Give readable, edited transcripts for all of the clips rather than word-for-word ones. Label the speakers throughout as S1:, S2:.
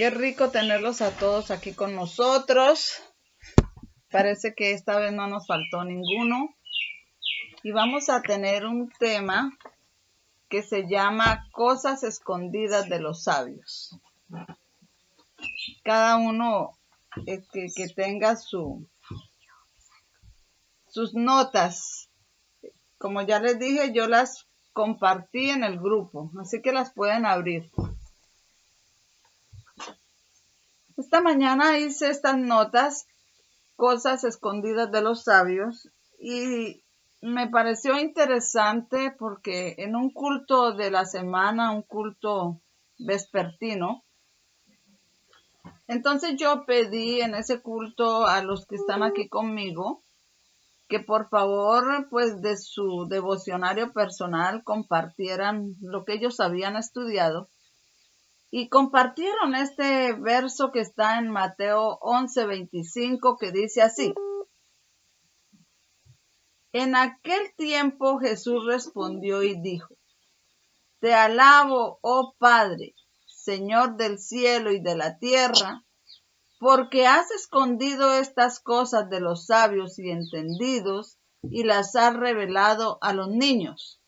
S1: Qué rico tenerlos a todos aquí con nosotros. Parece que esta vez no nos faltó ninguno. Y vamos a tener un tema que se llama Cosas escondidas de los sabios. Cada uno que tenga sus notas. Como ya les dije, yo las compartí en el grupo, así que las pueden abrir. Esta mañana hice estas notas, Cosas escondidas de los sabios, y me pareció interesante porque en un culto de la semana, un culto vespertino, entonces yo pedí en ese culto a los que están aquí conmigo que por favor, pues de su devocionario personal compartieran lo que ellos habían estudiado y compartieron este verso que está en Mateo 11:25 que dice así: En aquel tiempo Jesús respondió y dijo: Te alabo, oh Padre, Señor del cielo y de la tierra, porque has escondido estas cosas de los sabios y entendidos y las has revelado a los niños.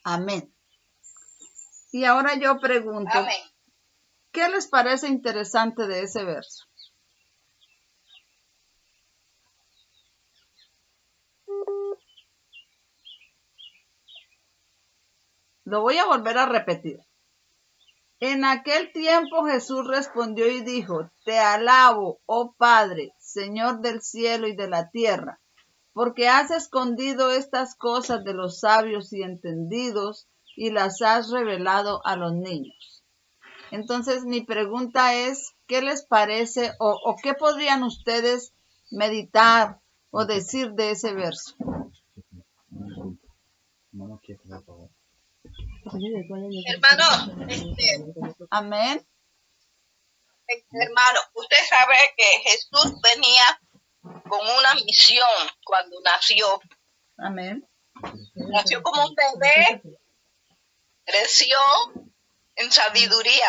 S1: Amén. Y ahora yo pregunto, amén, ¿qué les parece interesante de ese verso? Lo voy a volver a repetir. En aquel tiempo Jesús respondió y dijo: Te alabo, oh Padre, Señor del cielo y de la tierra, porque has escondido estas cosas de los sabios y entendidos y las has revelado a los niños. Entonces mi pregunta es, ¿qué les parece o qué podrían ustedes meditar o decir de ese verso?
S2: Hermano,
S1: Amén.
S2: hermano, usted sabe que Jesús venía con una misión cuando nació.
S1: Amén.
S2: Nació como un bebé, creció en sabiduría,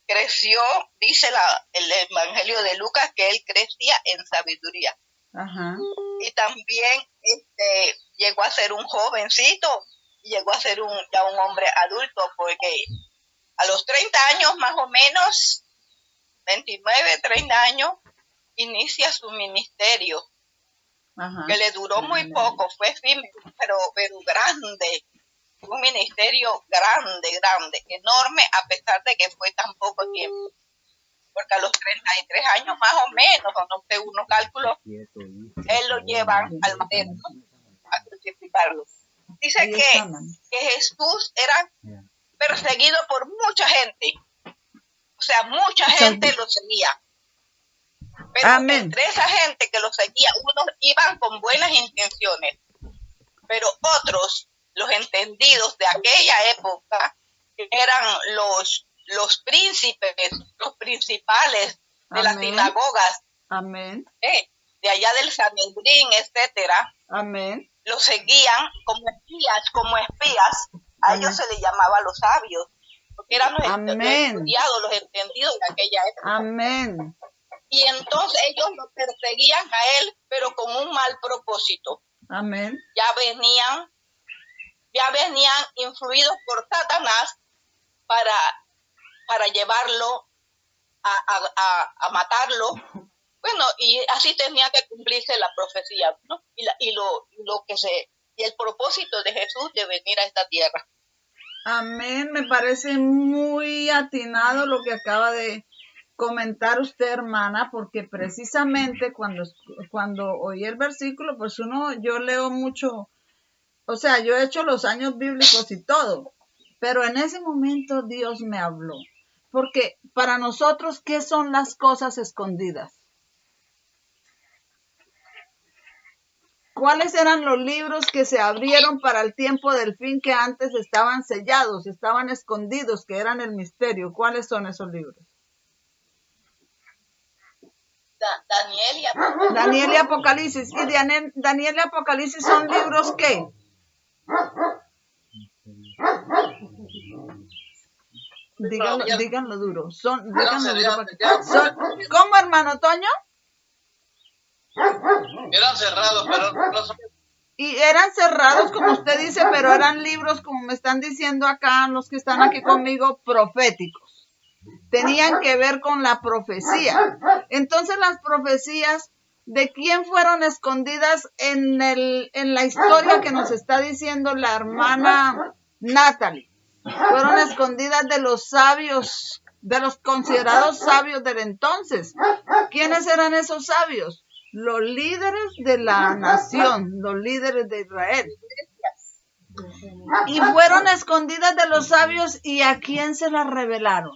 S2: creció, dice el Evangelio de Lucas, que él crecía en sabiduría.
S1: Ajá.
S2: Y también llegó a ser un jovencito, llegó a ser ya un hombre adulto, porque a los 30 años más o menos, 29, 30 años, inicia su ministerio. Ajá. Que le duró muy poco, fue efímero, pero grande, un ministerio grande, enorme, a pesar de que fue tan poco tiempo, porque a los 33 años más o menos, no sé, unos cálculos, él lo llevan al madero a crucificarlo. Dice que Jesús era perseguido por mucha gente, o sea, mucha gente lo seguía. Pero amén, entre esa gente que lo seguía, unos iban con buenas intenciones, pero otros, los entendidos de aquella época, eran los príncipes, los principales de amén, las sinagogas,
S1: amén,
S2: de allá del Sanedrín, etcétera,
S1: amén,
S2: los seguían como espías. A amén, ellos se les llamaba los sabios, porque eran los estudiados, los entendidos de aquella época.
S1: Amén.
S2: Y entonces ellos lo perseguían a él, pero con un mal propósito.
S1: Amén.
S2: Ya venían influidos por Satanás para llevarlo a matarlo. Bueno, y así tenía que cumplirse la profecía, ¿no? Y el propósito de Jesús de venir a esta tierra.
S1: Amén. Me parece muy atinado lo que acaba de comentar usted, hermana, porque precisamente cuando oí el versículo, pues yo leo mucho, o sea, yo he hecho los años bíblicos y todo, pero en ese momento Dios me habló, porque para nosotros, ¿qué son las cosas escondidas? ¿Cuáles eran los libros que se abrieron para el tiempo del fin que antes estaban sellados, estaban escondidos, que eran el misterio? ¿Cuáles son esos libros? Daniel y Apocalipsis. ¿Y Daniel y Apocalipsis son libros qué? díganlo duro. ¿Cómo, hermano Toño?
S3: Eran cerrados, pero no son.
S1: Y eran cerrados, como usted dice, pero eran libros, como me están diciendo acá los que están aquí conmigo, proféticos. Tenían que ver con la profecía. Entonces las profecías, ¿de quién fueron escondidas en la historia que nos está diciendo la hermana Natalie? Fueron escondidas de los sabios, de los considerados sabios del entonces. ¿Quiénes eran esos sabios? Los líderes de la nación, los líderes de Israel. Y fueron escondidas de los sabios, ¿y a quién se las revelaron?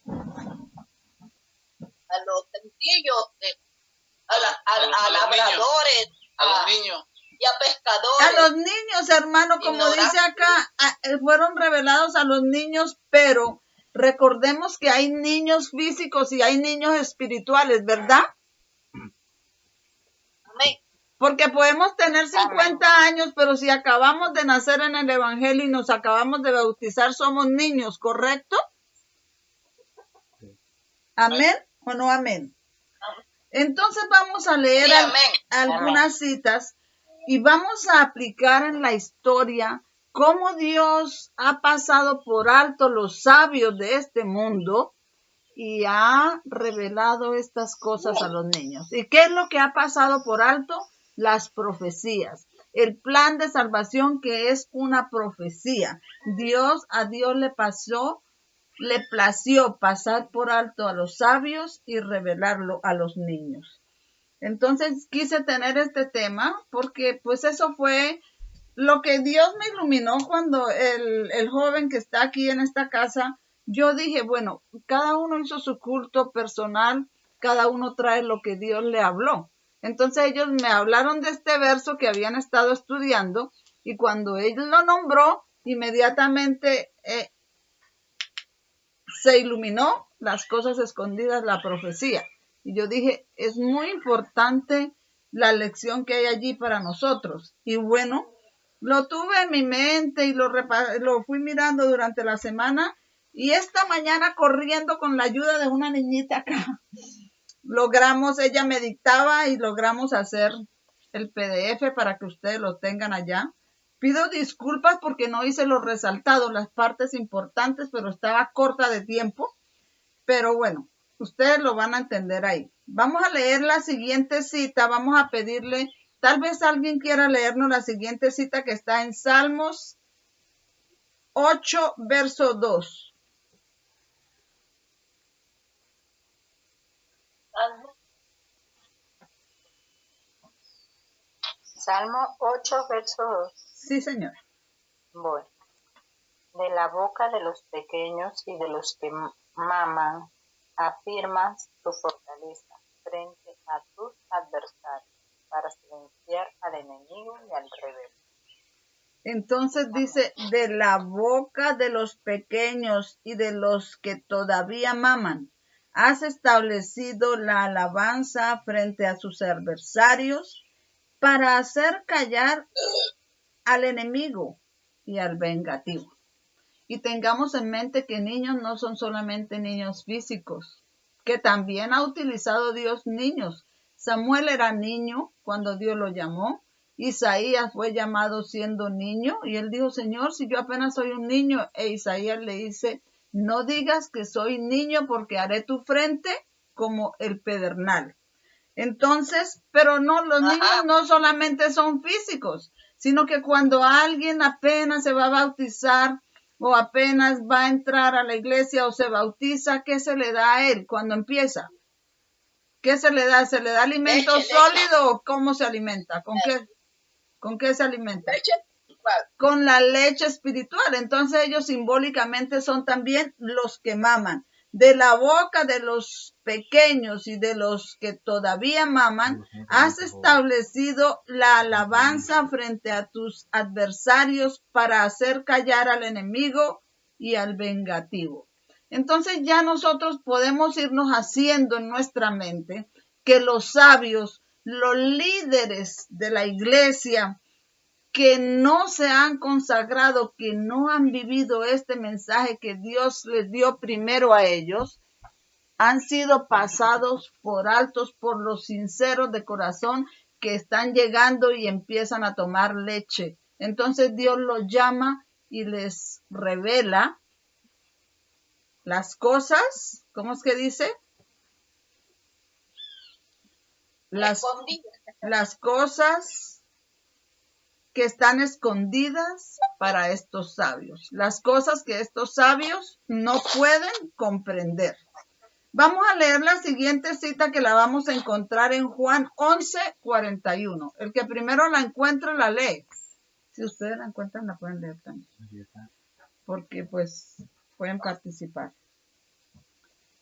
S2: A los sencillos, a labradores,
S3: a los niños.
S2: Y a pescadores.
S1: A los niños, hermano, como dice acá, fueron revelados a los niños, pero recordemos que hay niños físicos y hay niños espirituales, ¿verdad?
S2: Amén.
S1: Porque podemos tener 50 años, pero si acabamos de nacer en el Evangelio y nos acabamos de bautizar, somos niños, ¿correcto? ¿Amén o no amén? Entonces vamos a leer algunas citas y vamos a aplicar en la historia cómo Dios ha pasado por alto los sabios de este mundo y ha revelado estas cosas a los niños. ¿Y qué es lo que ha pasado por alto? Las profecías. El plan de salvación, que es una profecía. A Dios le plació pasar por alto a los sabios y revelarlo a los niños. Entonces quise tener este tema porque pues eso fue lo que Dios me iluminó cuando el joven que está aquí en esta casa, yo dije, bueno, cada uno hizo su culto personal, cada uno trae lo que Dios le habló. Entonces ellos me hablaron de este verso que habían estado estudiando y cuando él lo nombró, inmediatamente se iluminó las cosas escondidas, la profecía. Y yo dije, es muy importante la lección que hay allí para nosotros. Y bueno, lo tuve en mi mente y lo fui mirando durante la semana. Y esta mañana corriendo con la ayuda de una niñita acá, ella me dictaba y logramos hacer el PDF para que ustedes lo tengan allá. Pido disculpas porque no hice los resaltados, las partes importantes, pero estaba corta de tiempo. Pero bueno, ustedes lo van a entender ahí. Vamos a leer la siguiente cita. Vamos a pedirle, tal vez alguien quiera leernos la siguiente cita que está en Salmos 8, verso 2.
S4: Salmo 8, verso 2.
S1: Sí, señora.
S4: Bueno, de la boca de los pequeños y de los que maman, afirmas tu fortaleza frente a tus adversarios para silenciar al enemigo y al rebelde.
S1: Entonces dice, de la boca de los pequeños y de los que todavía maman, has establecido la alabanza frente a sus adversarios para hacer callar al enemigo y al vengativo. Y tengamos en mente que niños no son solamente niños físicos, que también ha utilizado Dios niños. Samuel era niño cuando Dios lo llamó. Isaías fue llamado siendo niño y él dijo, Señor, si yo apenas soy un niño, e Isaías le dice, no digas que soy niño porque haré tu frente como el pedernal. Entonces, pero no, los niños no solamente son físicos, sino que cuando alguien apenas se va a bautizar o apenas va a entrar a la iglesia o se bautiza, ¿qué se le da a él cuando empieza? ¿Qué se le da? ¿Se le da alimento sólido o cómo se alimenta? ¿Con qué se alimenta?
S2: Leche.
S1: Con la leche espiritual. Entonces ellos simbólicamente son también los que maman. De la boca de los pequeños y de los que todavía maman, has establecido la alabanza frente a tus adversarios para hacer callar al enemigo y al vengativo. Entonces ya nosotros podemos irnos haciendo en nuestra mente que los sabios, los líderes de la iglesia, que no se han consagrado, que no han vivido este mensaje que Dios les dio primero a ellos, han sido pasados por altos por los sinceros de corazón que están llegando y empiezan a tomar leche. Entonces Dios los llama y les revela las cosas, ¿cómo es que dice? Las cosas que están escondidas para estos sabios, las cosas que estos sabios no pueden comprender. Vamos a leer la siguiente cita que la vamos a encontrar en Juan 11:41. El que primero la encuentre la lee. Si ustedes la encuentran la pueden leer también, porque pues pueden participar.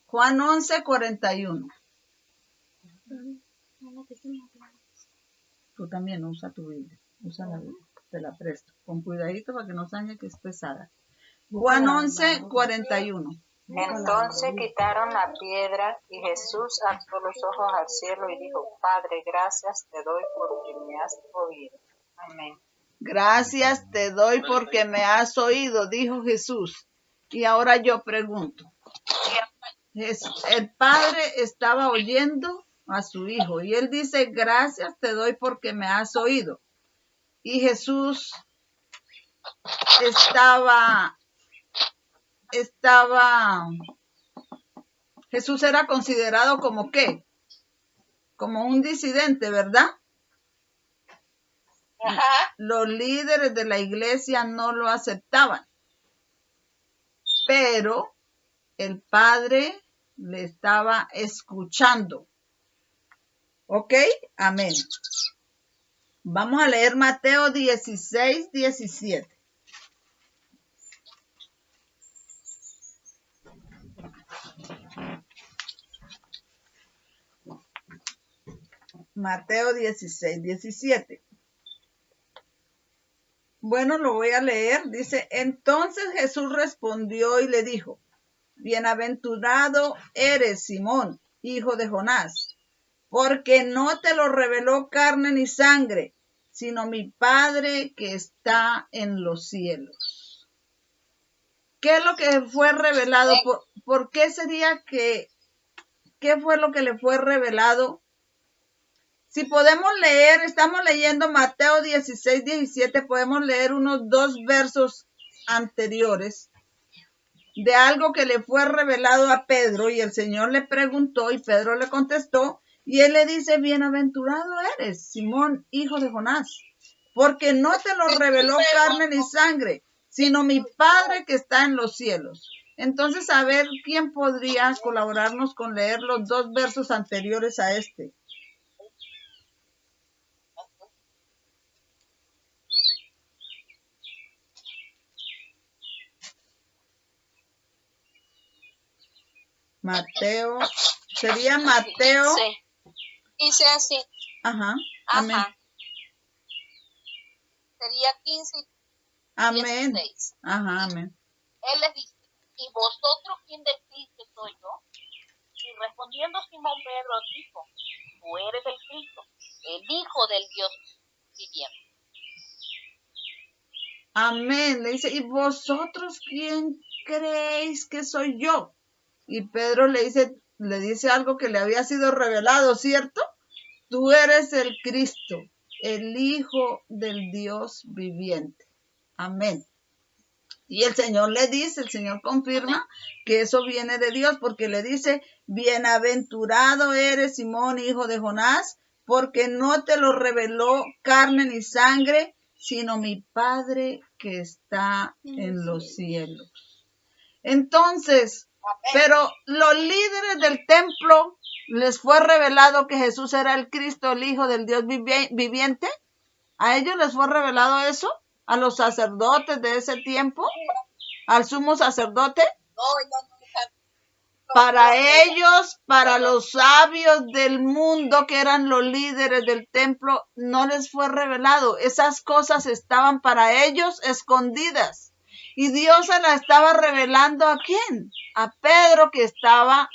S1: Juan 11:41. Tú también usa tu Biblia, usa la Biblia, te la presto, con cuidadito para que no se que es pesada. Juan 11:41.
S4: Entonces quitaron la piedra y Jesús alzó los ojos al cielo y dijo, Padre, gracias te doy porque me has oído. Amén.
S1: Gracias te doy porque me has oído, dijo Jesús. Y ahora yo pregunto, el Padre estaba oyendo a su Hijo y Él dice, gracias te doy porque me has oído. Y Jesús Jesús era considerado como ¿qué? Como un disidente, ¿verdad?
S2: Ajá.
S1: Los líderes de la iglesia no lo aceptaban, pero el Padre le estaba escuchando. ¿Ok? Amén. Vamos a leer Mateo 16:17. Mateo 16:17. Bueno, lo voy a leer. Dice, entonces Jesús respondió y le dijo, bienaventurado eres, Simón, hijo de Jonás, porque no te lo reveló carne ni sangre, sino mi Padre que está en los cielos. ¿Qué es lo que fue revelado? ¿Por qué sería qué fue lo que le fue revelado? Si podemos leer, estamos leyendo Mateo 16:17, podemos leer unos 2 versos anteriores de algo que le fue revelado a Pedro y el Señor le preguntó y Pedro le contestó y él le dice, bienaventurado eres, Simón, hijo de Jonás, porque no te lo reveló carne ni sangre, sino mi Padre que está en los cielos. Entonces, a ver, ¿quién podría colaborarnos con leer los 2 versos anteriores a este? Mateo, sería Mateo.
S5: Sí. Dice así.
S1: Ajá, amén.
S5: Ajá. Sería 15 y
S1: Amén.
S5: 16.
S1: Ajá, amén.
S5: Él les dice, ¿y vosotros quién decís que soy yo? Y respondiendo Simón Pedro dijo, tú eres el Cristo, el Hijo del Dios viviente.
S1: Amén. Le dice, ¿y vosotros quién creéis que soy yo? Y Pedro le dice algo que le había sido revelado, ¿cierto? Tú eres el Cristo, el Hijo del Dios viviente. Amén. Y el Señor le dice, el Señor confirma que eso viene de Dios, porque le dice, bienaventurado eres, Simón, hijo de Jonás, porque no te lo reveló carne ni sangre, sino mi Padre que está en los cielos. Entonces, pero los líderes del templo les fue revelado que Jesús era el Cristo, el Hijo del Dios viviente. ¿A ellos les fue revelado eso? ¿A los sacerdotes de ese tiempo? ¿Al sumo sacerdote?
S2: No.
S1: Para ellos, para los sabios del mundo que eran los líderes del templo, no les fue revelado. Esas cosas estaban para ellos escondidas. Y Dios se la estaba revelando ¿a quién? A Pedro, que estaba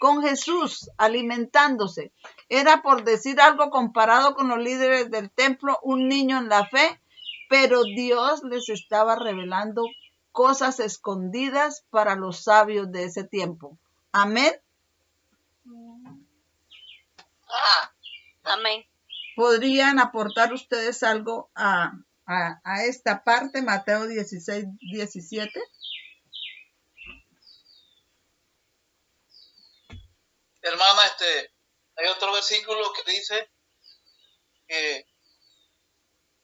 S1: con Jesús alimentándose. Era, por decir algo, comparado con los líderes del templo, un niño en la fe, pero Dios les estaba revelando cosas escondidas para los sabios de ese tiempo. Amén.
S5: Amén.
S1: ¿Podrían aportar ustedes algo a esta parte, Mateo 16, 17?
S3: Hermana, hay otro versículo que dice que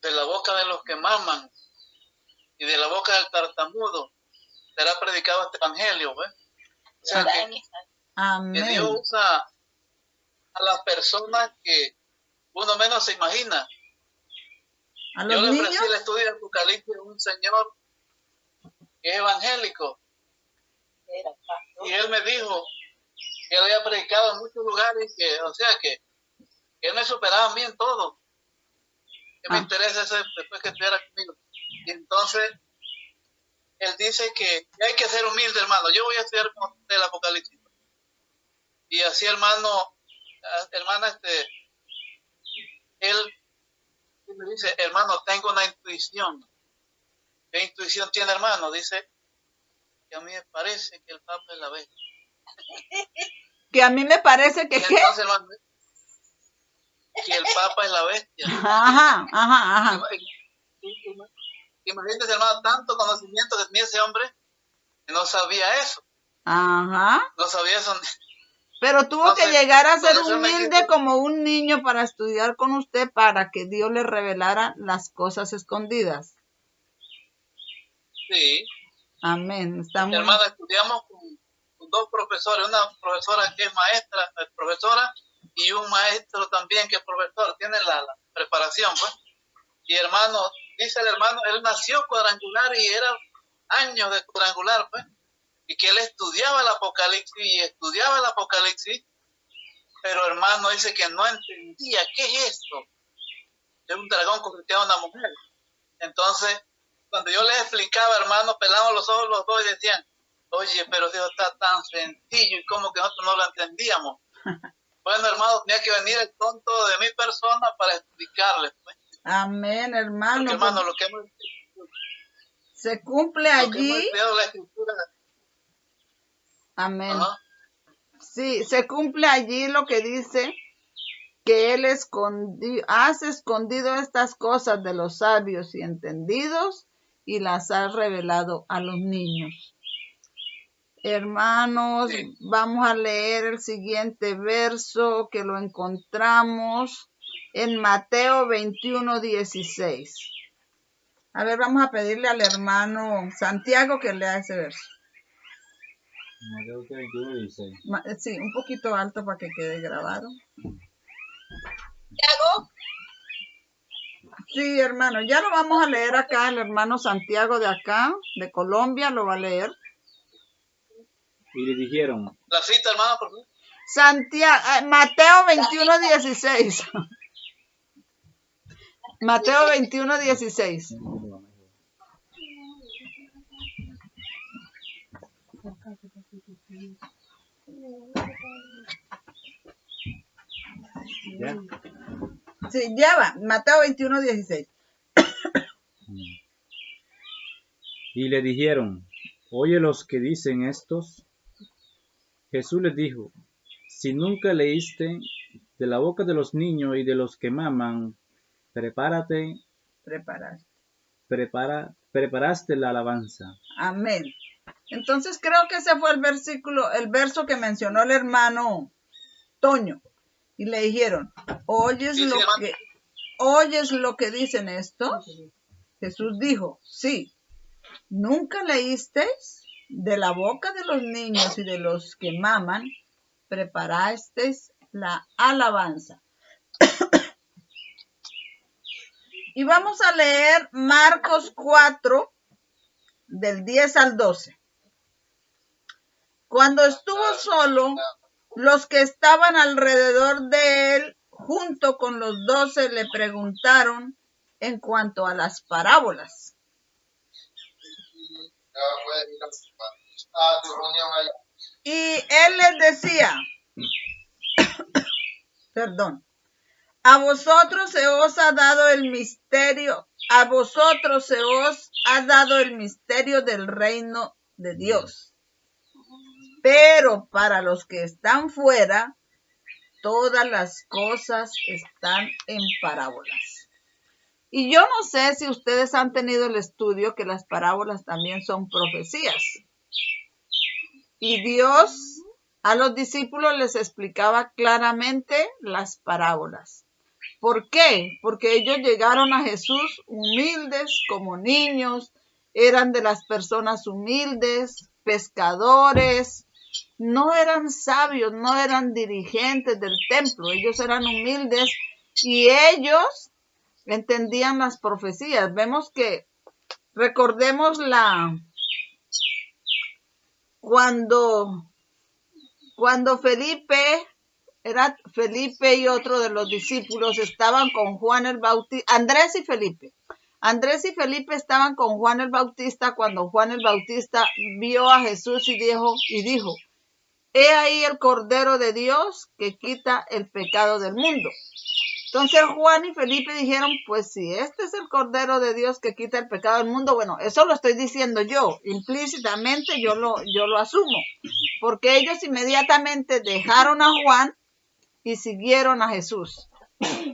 S3: de la boca de los que maman y de la boca del tartamudo será predicado este evangelio, ¿ves? O sea que
S1: Amén.
S3: Dios usa a las personas que uno menos se imagina.
S1: ¿A
S3: Yo
S1: los
S3: le
S1: niños?
S3: ofrecí el estudio de Apocalipsis a un señor que es evangélico y él me dijo que él había predicado en muchos lugares, que, o sea que él me superaba a mí en todo. Que me interesa ese después que estuviera conmigo. Y entonces él dice que hay que ser humilde, hermano. Yo voy a estudiar con usted el Apocalipsis. Y así, hermana, él me dice, hermano, tengo una intuición. ¿Qué intuición tiene, hermano? Dice que a mí me parece que el Papa es la bestia.
S1: Que a mí me parece que...
S3: Y entonces, hermano, que el Papa es la bestia.
S1: Ajá.
S3: Imagínese, hermano, tanto conocimiento que tenía ese hombre que no sabía eso.
S1: Ajá.
S3: No sabía eso.
S1: Pero tuvo
S3: Entonces,
S1: que llegar a ser
S3: entonces
S1: humilde como un niño para estudiar con usted para que Dios le revelara las cosas escondidas.
S3: Sí.
S1: Amén. Estamos...
S3: Hermana, estudiamos con dos profesores, una profesora que es maestra, profesora, y un maestro también que es profesor, tienen la preparación, pues. Y hermano, dice el hermano, él nació cuadrangular y era años de cuadrangular, pues, y que él estudiaba el Apocalipsis, pero hermano dice que no entendía qué es esto. Es un dragón convirtiendo a una mujer. Entonces, cuando yo les explicaba, hermano, pelamos los ojos los dos y decían, oye, pero Dios está tan sencillo y como que nosotros no lo entendíamos. Bueno, hermano, tenía que venir el tonto de mi persona para explicarles, pues.
S1: Amén, hermano.
S3: Porque, hermano, lo que hemos
S1: se cumple allí.
S3: estudiado la escritura.
S1: Amén.
S3: Ajá.
S1: Sí, se cumple allí lo que dice que Él has escondido estas cosas de los sabios y entendidos y las has revelado a los niños. Hermanos, sí. Vamos a leer el siguiente verso que lo encontramos en Mateo 21:16. A ver, vamos a pedirle al hermano Santiago que lea ese verso.
S6: Mateo 21:16.
S1: Sí, un poquito alto para que quede grabado.
S2: Santiago.
S1: Sí, hermano, ya lo vamos a leer acá, el hermano Santiago de acá, de Colombia, lo va a leer.
S6: Y le dijeron.
S3: La cita, hermano, por favor.
S1: Mateo 21:16. Mateo 21:16.
S6: ¿Ya?
S1: Sí, ya va. Mateo 21:16.
S6: Y le dijeron, oye los que dicen estos. Jesús les dijo, si nunca leíste de la boca de los niños y de los que maman, preparaste la alabanza.
S1: Amén. Entonces creo que ese fue el verso que mencionó el hermano Toño. Y le dijeron, ¿oyes lo que dicen estos? Jesús dijo, sí. ¿Nunca leísteis? De la boca de los niños y de los que maman, preparasteis la alabanza. Y vamos a leer Marcos 4, del 10 al 12. Cuando estuvo solo, los que estaban alrededor de él, junto con los 12, le preguntaron en cuanto a las parábolas. Y él les decía, A vosotros se os ha dado el misterio, a vosotros se os ha dado el misterio del reino de Dios. Pero para los que están fuera, todas las cosas están en parábolas. Y yo no sé si ustedes han tenido el estudio que las parábolas también son profecías. Y Dios a los discípulos les explicaba claramente las parábolas. ¿Por qué? Porque ellos llegaron a Jesús humildes como niños, eran de las personas humildes, pescadores, no eran sabios, no eran dirigentes del templo, ellos eran humildes y ellos entendían las profecías. Vemos que, recordemos cuando Felipe y otro de los discípulos estaban con Juan el Bautista, Andrés y Felipe estaban con Juan el Bautista cuando Juan el Bautista vio a Jesús y dijo, he ahí el Cordero de Dios que quita el pecado del mundo. Entonces Juan y Felipe dijeron, pues si este es el Cordero de Dios que quita el pecado del mundo, bueno, eso lo estoy diciendo yo, implícitamente yo lo asumo, porque ellos inmediatamente dejaron a Juan y siguieron a Jesús.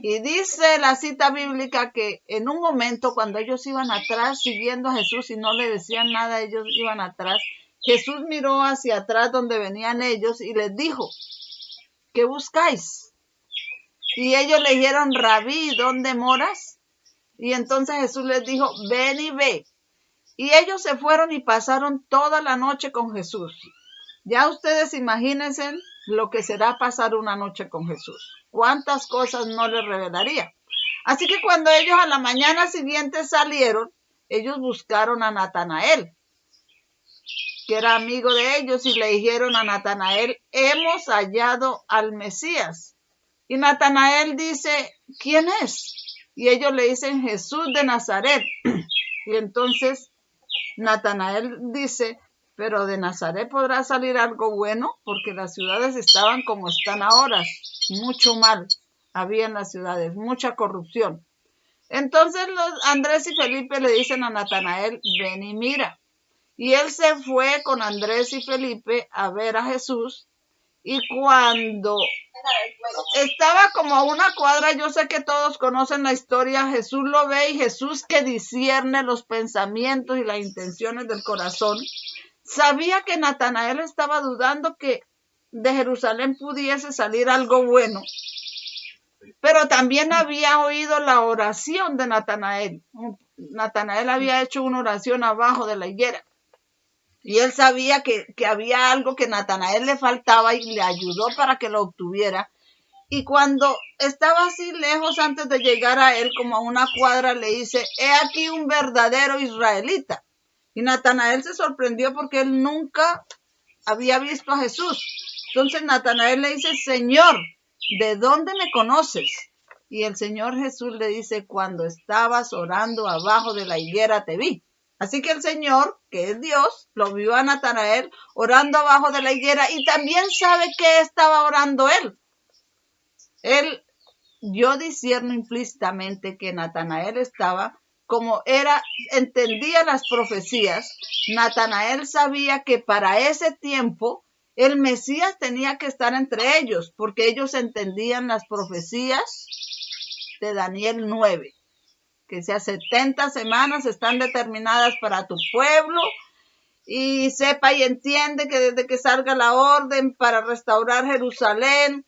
S1: Y dice la cita bíblica que en un momento cuando ellos iban atrás siguiendo a Jesús y no le decían nada, ellos iban atrás, Jesús miró hacia atrás donde venían ellos y les dijo, ¿qué buscáis? Y ellos le dijeron, Rabí, ¿dónde moras? Y entonces Jesús les dijo, ven y ve. Y ellos se fueron y pasaron toda la noche con Jesús. Ya ustedes imagínense lo que será pasar una noche con Jesús. Cuántas cosas no les revelaría. Así que cuando ellos a la mañana siguiente salieron, ellos buscaron a Natanael, que era amigo de ellos, y le dijeron a Natanael, hemos hallado al Mesías. Y Natanael dice, ¿quién es? Y ellos le dicen, Jesús de Nazaret. Y entonces Natanael dice, pero de Nazaret podrá salir algo bueno, porque las ciudades estaban como están ahora, mucho mal había en las ciudades, mucha corrupción. Entonces Andrés y Felipe le dicen a Natanael, ven y mira. Y él se fue con Andrés y Felipe a ver a Jesús. Y cuando estaba como a una cuadra, yo sé que todos conocen la historia, Jesús lo ve y Jesús, que discierne los pensamientos y las intenciones del corazón, sabía que Natanael estaba dudando que de Jerusalén pudiese salir algo bueno, pero también había oído la oración de Natanael. Natanael había hecho una oración abajo de la higuera. Y él sabía que había algo que Natanael le faltaba y le ayudó para que lo obtuviera. Y cuando estaba así lejos, antes de llegar a él, como a una cuadra, le dice, he aquí un verdadero israelita. Y Natanael se sorprendió porque él nunca había visto a Jesús. Entonces Natanael le dice, Señor, ¿de dónde me conoces? Y el Señor Jesús le dice, cuando estabas orando abajo de la higuera te vi. Así que el Señor, que es Dios, lo vio a Natanael orando abajo de la higuera y también sabe qué estaba orando él. Yo discierno implícitamente que Natanael estaba, como entendía las profecías, Natanael sabía que para ese tiempo el Mesías tenía que estar entre ellos, porque ellos entendían las profecías de Daniel 9. Que sea 70 semanas están determinadas para tu pueblo, y sepa y entiende que desde que salga la orden para restaurar Jerusalén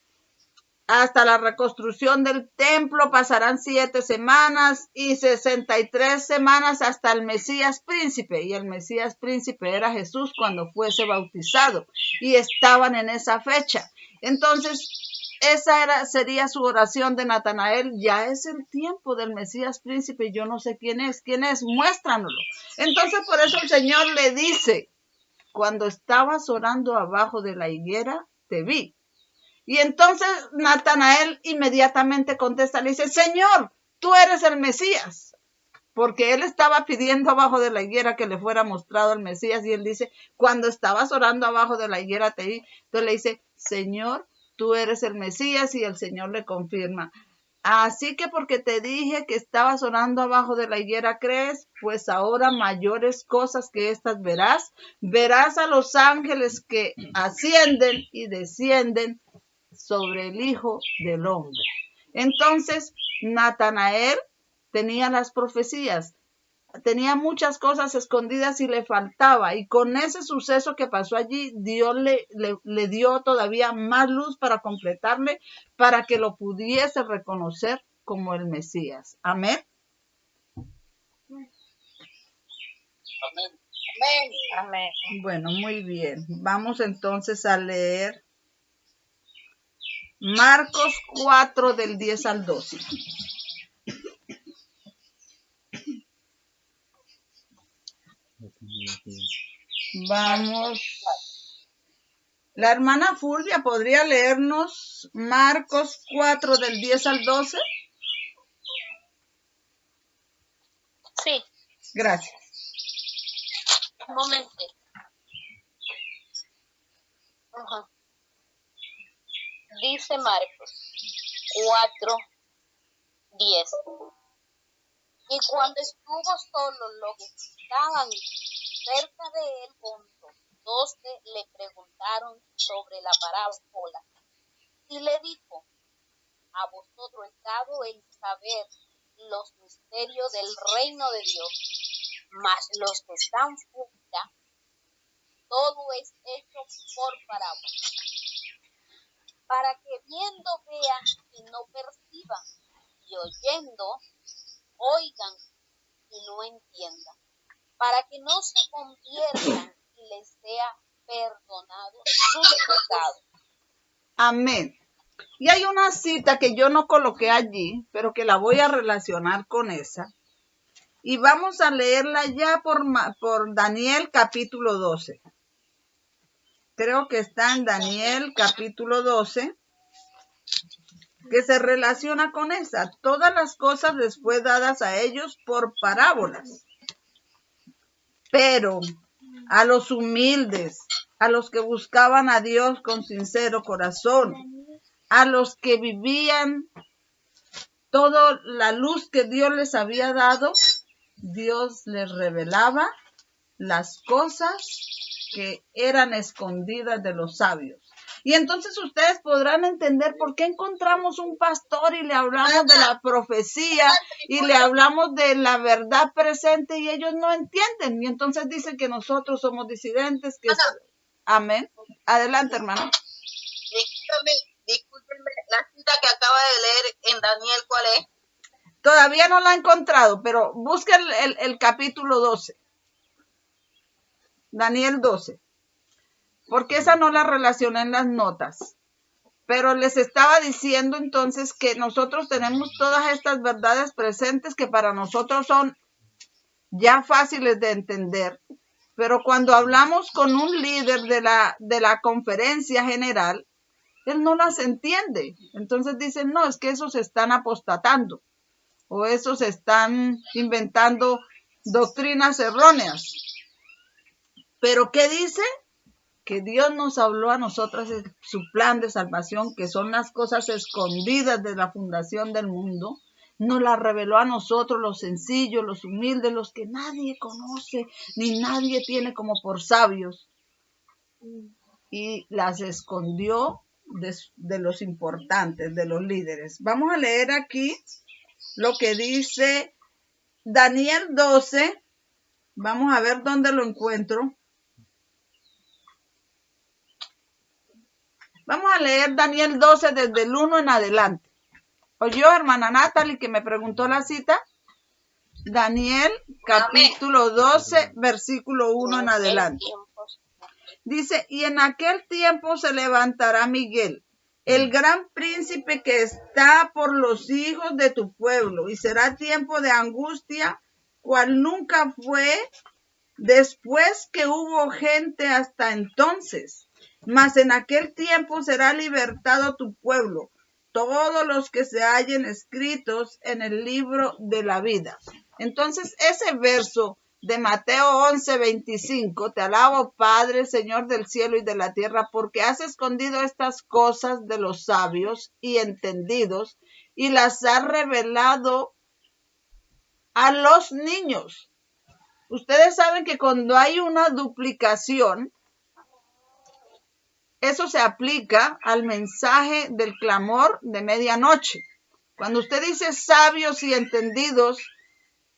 S1: hasta la reconstrucción del templo pasarán 7 semanas y 63 semanas hasta el Mesías príncipe. Y el Mesías príncipe era Jesús cuando fuese bautizado y estaban en esa fecha. Entonces, esa sería su oración de Natanael. Ya es el tiempo del Mesías príncipe. Yo no sé quién es, muéstranoslo. Entonces, por eso el Señor le dice, cuando estabas orando abajo de la higuera, te vi. Y entonces Natanael inmediatamente contesta, le dice, Señor, tú eres el Mesías. Porque él estaba pidiendo abajo de la higuera que le fuera mostrado el Mesías. Y él dice, cuando estabas orando abajo de la higuera te vi. Entonces le dice, Señor, tú eres el Mesías. Y el Señor le confirma, Así que porque te dije que estabas orando abajo de la higuera, ¿crees? Pues ahora mayores cosas que estas verás. Verás a los ángeles que ascienden y descienden sobre el Hijo del Hombre. Entonces, Natanael tenía las profecías, tenía muchas cosas escondidas y le faltaba. Y con ese suceso que pasó allí, Dios le dio todavía más luz para completarle, para que lo pudiese reconocer como el Mesías. Amén.
S3: Amén.
S2: Amén.
S4: Amén.
S1: Bueno, muy bien. Vamos entonces a leer Marcos 4 del 10 al 12. Vamos. La hermana Fulvia, ¿podría leernos Marcos 4 del 10 al 12?
S5: Sí,
S1: Gracias.
S5: un momento. Ajá. Dice Marcos 4:10. Y cuando estuvo solo, los que estaban cerca de él juntos, 12 le preguntaron sobre la parábola. Y le dijo: a vosotros es dado el saber los misterios del reino de Dios, mas los que están fuera, todo es hecho por parábola, para que viendo vean y no perciban, y oyendo oigan y no entiendan, para que no se conviertan y les sea perdonado sus pecados.
S1: Amén. Y hay una cita que yo no coloqué allí, pero que la voy a relacionar con esa. Y vamos a leerla ya por Daniel capítulo 12. Creo que está en Daniel capítulo 12, que se relaciona con esa. Todas las cosas les fue dadas a ellos por parábolas. Pero a los humildes, a los que buscaban a Dios con sincero corazón, a los que vivían toda la luz que Dios les había dado, Dios les revelaba las cosas que eran escondidas de los sabios. Y entonces ustedes podrán entender por qué encontramos un pastor y le hablamos de la profecía y le hablamos de la verdad presente y ellos no entienden. Y entonces dicen que nosotros somos disidentes. Amén. Adelante, hermano.
S2: Discúlpenme, la cita que acaba de leer en Daniel, ¿cuál es?
S1: Todavía no la he encontrado, pero busca el capítulo 12. Daniel 12. Porque esa no la relacioné en las notas. Pero les estaba diciendo entonces que nosotros tenemos todas estas verdades presentes que para nosotros son ya fáciles de entender. Pero cuando hablamos con un líder de la conferencia general, él no las entiende. Entonces dicen, no, es que esos están apostatando o esos están inventando doctrinas erróneas. Pero ¿qué dice? Que Dios nos habló a nosotras de su plan de salvación, que son las cosas escondidas de la fundación del mundo. Nos las reveló a nosotros, los sencillos, los humildes, los que nadie conoce, ni nadie tiene como por sabios. Y las escondió de los importantes, de los líderes. Vamos a leer aquí lo que dice Daniel 12. Vamos a ver dónde lo encuentro. Vamos a leer Daniel 12 desde el 1 en adelante. ¿Oyó, hermana Natalie, que me preguntó la cita? Daniel, capítulo 12, versículo 1 en adelante. Dice, y en aquel tiempo se levantará Miguel, el gran príncipe que está por los hijos de tu pueblo, y será tiempo de angustia, cual nunca fue después que hubo gente hasta entonces. Mas en aquel tiempo será libertado tu pueblo, todos los que se hallen escritos en el libro de la vida. Entonces, ese verso de Mateo 11:25, te alabo, Padre, Señor del cielo y de la tierra, porque has escondido estas cosas de los sabios y entendidos y las ha revelado a los niños. Ustedes saben que cuando hay una duplicación, eso se aplica al mensaje del clamor de medianoche. Cuando usted dice sabios y entendidos,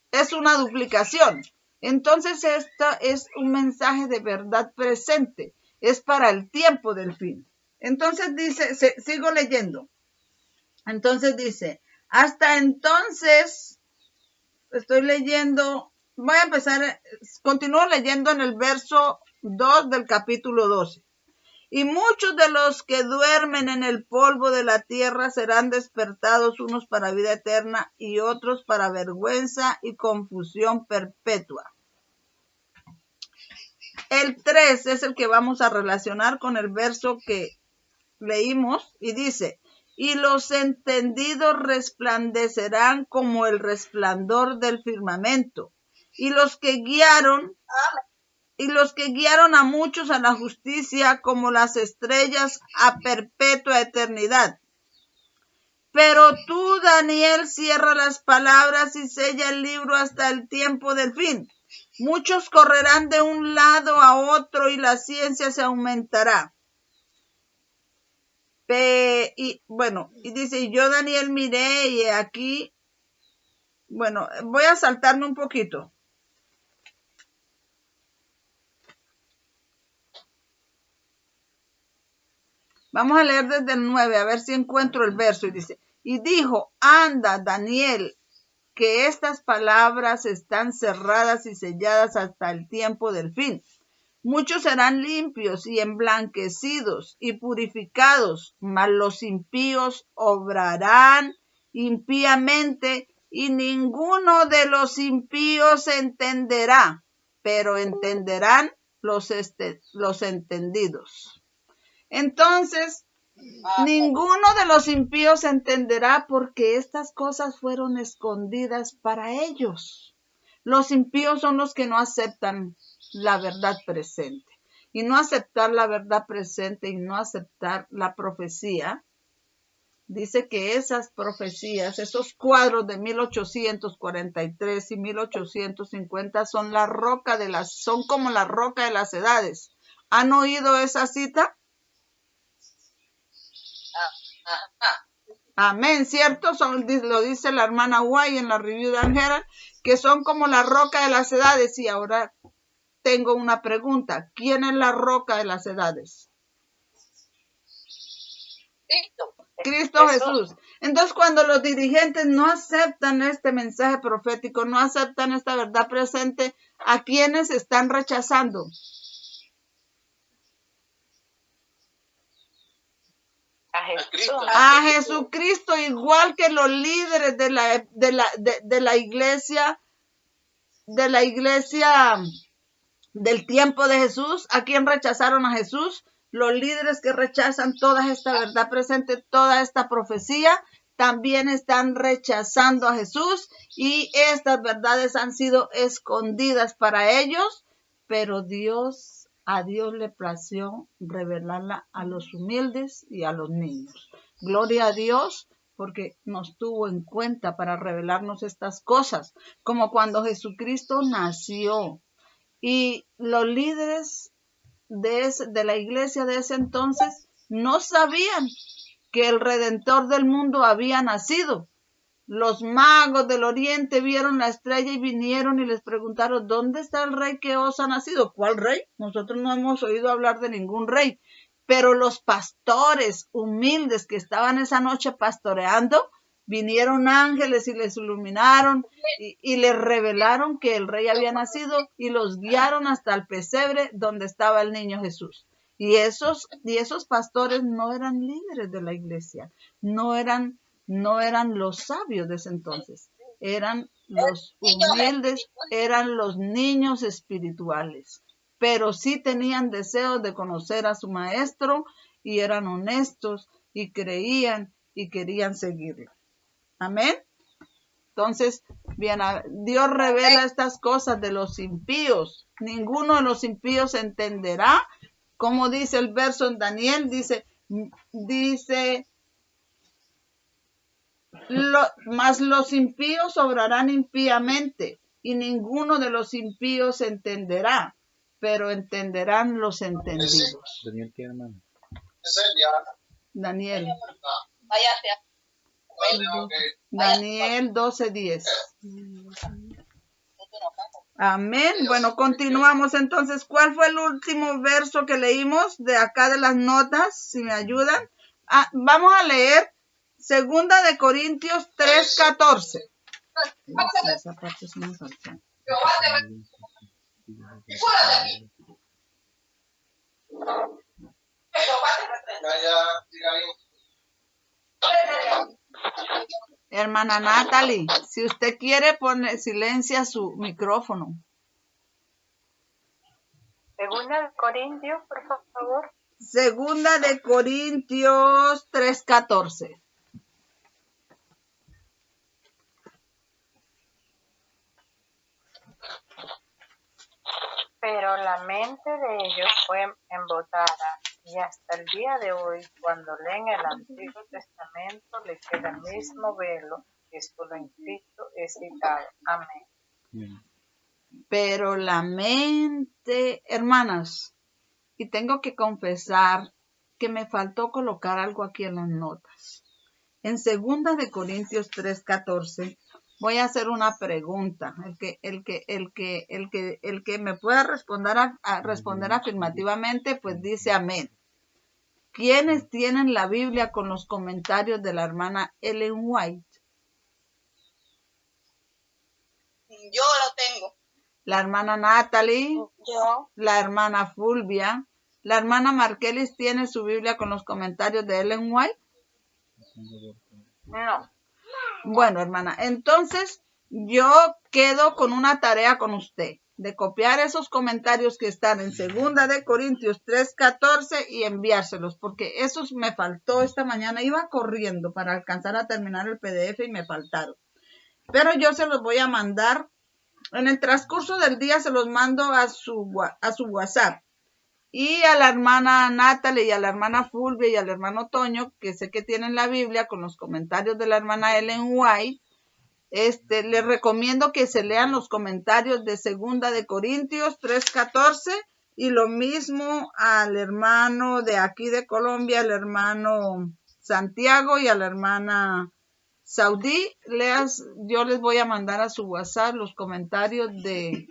S1: es una duplicación. Entonces, esto es un mensaje de verdad presente. Es para el tiempo del fin. Entonces dice, sigo leyendo. Entonces dice, hasta entonces, estoy leyendo, voy a empezar, continúo leyendo en el verso 2 del capítulo 12. Y muchos de los que duermen en el polvo de la tierra serán despertados, unos para vida eterna y otros para vergüenza y confusión perpetua. El 3 es el que vamos a relacionar con el verso que leímos y dice, y los entendidos resplandecerán como el resplandor del firmamento, y los que guiaron a muchos a la justicia como las estrellas a perpetua eternidad. Pero tú, Daniel, cierra las palabras y sella el libro hasta el tiempo del fin. Muchos correrán de un lado a otro y la ciencia se aumentará. Y dice, y yo, Daniel, miré y aquí, voy a saltarme un poquito. Vamos a leer desde el 9, a ver si encuentro el verso. Y dice, y dijo, anda, Daniel, que estas palabras están cerradas y selladas hasta el tiempo del fin. Muchos serán limpios y emblanquecidos y purificados, mas los impíos obrarán impíamente y ninguno de los impíos entenderá, pero entenderán los entendidos. Entonces, ninguno de los impíos entenderá porque estas cosas fueron escondidas para ellos. Los impíos son los que no aceptan la verdad presente. Y no aceptar la verdad presente y no aceptar la profecía, dice que esas profecías, esos cuadros de 1843 y 1850 son como la roca de las edades. ¿Han oído esa cita? Amén, ¿cierto? Lo dice la hermana White en la Review de Herald, que son como la roca de las edades. Y ahora tengo una pregunta. ¿Quién es la roca de las edades? Cristo Jesús. Entonces, cuando los dirigentes no aceptan este mensaje profético, no aceptan esta verdad presente, ¿a quiénes están rechazando? A Jesucristo, igual que los líderes de la iglesia del tiempo de Jesús. ¿A quién rechazaron a Jesús? Los líderes que rechazan toda esta verdad presente, toda esta profecía, también están rechazando a Jesús y estas verdades han sido escondidas para ellos, pero a Dios le plació revelarla a los humildes y a los niños. Gloria a Dios, porque nos tuvo en cuenta para revelarnos estas cosas, como cuando Jesucristo nació. Y los líderes de la iglesia de ese entonces no sabían que el Redentor del mundo había nacido. Los magos del oriente vieron la estrella y vinieron y les preguntaron, ¿dónde está el rey que os ha nacido? ¿Cuál rey? Nosotros no hemos oído hablar de ningún rey. Pero los pastores humildes que estaban esa noche pastoreando, vinieron ángeles y les iluminaron y les revelaron que el rey había nacido y los guiaron hasta el pesebre donde estaba el niño Jesús. Y esos pastores no eran líderes de la iglesia, no eran los sabios de ese entonces, eran los humildes, eran los niños espirituales, pero sí tenían deseos de conocer a su maestro y eran honestos y creían y querían seguirlo. Amén. Entonces, bien, Dios revela estas cosas de los impíos. Ninguno de los impíos entenderá, como dice el verso en Daniel, dice Mas los impíos obrarán impíamente, y ninguno de los impíos entenderá, pero entenderán los entendidos.
S6: Daniel, ¿qué hermano?
S1: Daniel.
S2: Váyase a
S1: Daniel 12:10. Amén. Bueno, continuamos entonces. ¿Cuál fue el último verso que leímos de acá de las notas? Si me ayudan. Vamos a leer 2 de Corintios 3:14. Esa parte sí me faltó. Hermana Natalie, si usted quiere, silencia su micrófono.
S4: 2 de Corintios, por favor.
S1: 2 de Corintios 3:14.
S4: Pero la mente de ellos fue embotada, y hasta el día de hoy, cuando leen el Antiguo Testamento, le queda el mismo velo que solo en Cristo es quitado. Amén.
S1: Pero la mente, hermanas, y tengo que confesar que me faltó colocar algo aquí en las notas. En 2 de Corintios 3:14 voy a hacer una pregunta. El que me pueda responder responder afirmativamente, pues dice amén. ¿Quiénes tienen la Biblia con los comentarios de la hermana Ellen White?
S2: Yo lo tengo.
S1: La hermana Natalie,
S2: Yo.
S1: la hermana Fulvia, la hermana Markelis tiene su Biblia con los comentarios de Ellen White.
S4: No.
S1: Bueno, hermana, entonces yo quedo con una tarea con usted, de copiar esos comentarios que están en 2 de Corintios 3:14 y enviárselos, porque esos me faltó esta mañana. Iba corriendo para alcanzar a terminar el PDF y me faltaron. Pero yo se los voy a mandar, en el transcurso del día se los mando a su WhatsApp. Y a la hermana Natalie y a la hermana Fulvia y al hermano Toño, que sé que tienen la Biblia con los comentarios de la hermana Ellen White, les recomiendo que se lean los comentarios de 2 de Corintios 3:14 y lo mismo al hermano de aquí de Colombia, al hermano Santiago y a la hermana Saudí. Yo les voy a mandar a su WhatsApp los comentarios de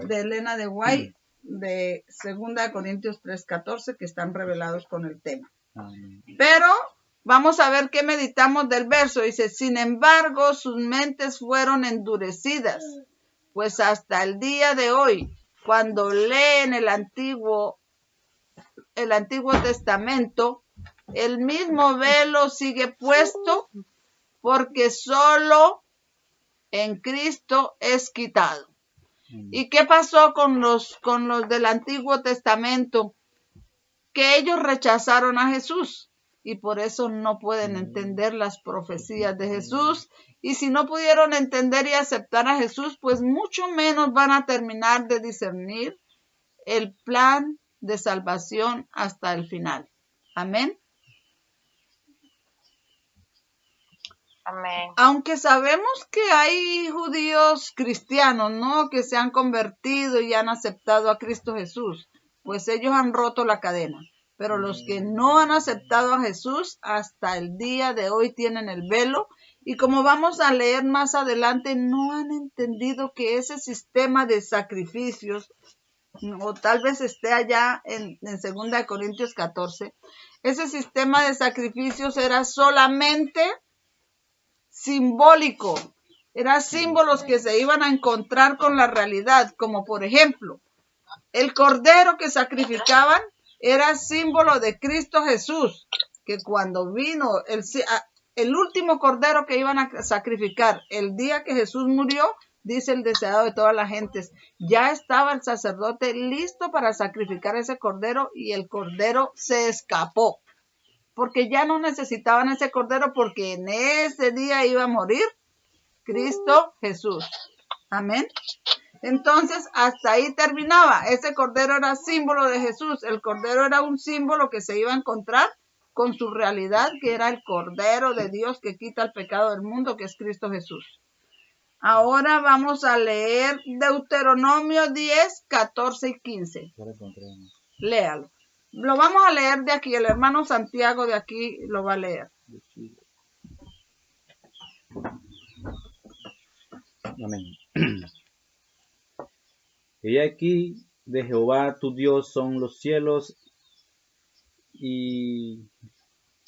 S1: Elena de White de 2 de Corintios 3:14 que están revelados con el tema. Amén. Pero vamos a ver qué meditamos del verso. Dice, sin embargo, sus mentes fueron endurecidas, pues hasta el día de hoy, cuando leen el Antiguo Testamento, el mismo velo sigue puesto, porque solo en Cristo es quitado. ¿Y qué pasó con los del Antiguo Testamento? Que ellos rechazaron a Jesús y por eso no pueden entender las profecías de Jesús. Y si no pudieron entender y aceptar a Jesús, pues mucho menos van a terminar de discernir el plan de salvación hasta el final. Amén.
S4: Amén.
S1: Aunque sabemos que hay judíos cristianos, ¿no? Que se han convertido y han aceptado a Cristo Jesús, pues ellos han roto la cadena. Pero los que no han aceptado a Jesús hasta el día de hoy tienen el velo. Y como vamos a leer más adelante, no han entendido que ese sistema de sacrificios, o tal vez esté allá en 2 de Corintios 14, ese sistema de sacrificios era solamente simbólico, eran símbolos que se iban a encontrar con la realidad, como por ejemplo, el cordero que sacrificaban era símbolo de Cristo Jesús, que cuando vino el último cordero que iban a sacrificar, el día que Jesús murió, dice el deseado de todas las gentes, ya estaba el sacerdote listo para sacrificar ese cordero y el cordero se escapó. Porque ya no necesitaban ese cordero porque en ese día iba a morir Cristo Jesús. Amén. Entonces, hasta ahí terminaba. Ese cordero era símbolo de Jesús. El cordero era un símbolo que se iba a encontrar con su realidad, que era el Cordero de Dios que quita el pecado del mundo, que es Cristo Jesús. Ahora vamos a leer Deuteronomio 10, 14 y 15. Léalo. Lo vamos a leer de aquí. El hermano Santiago de aquí lo va a leer.
S6: Amén. He aquí, de Jehová tu Dios son los cielos y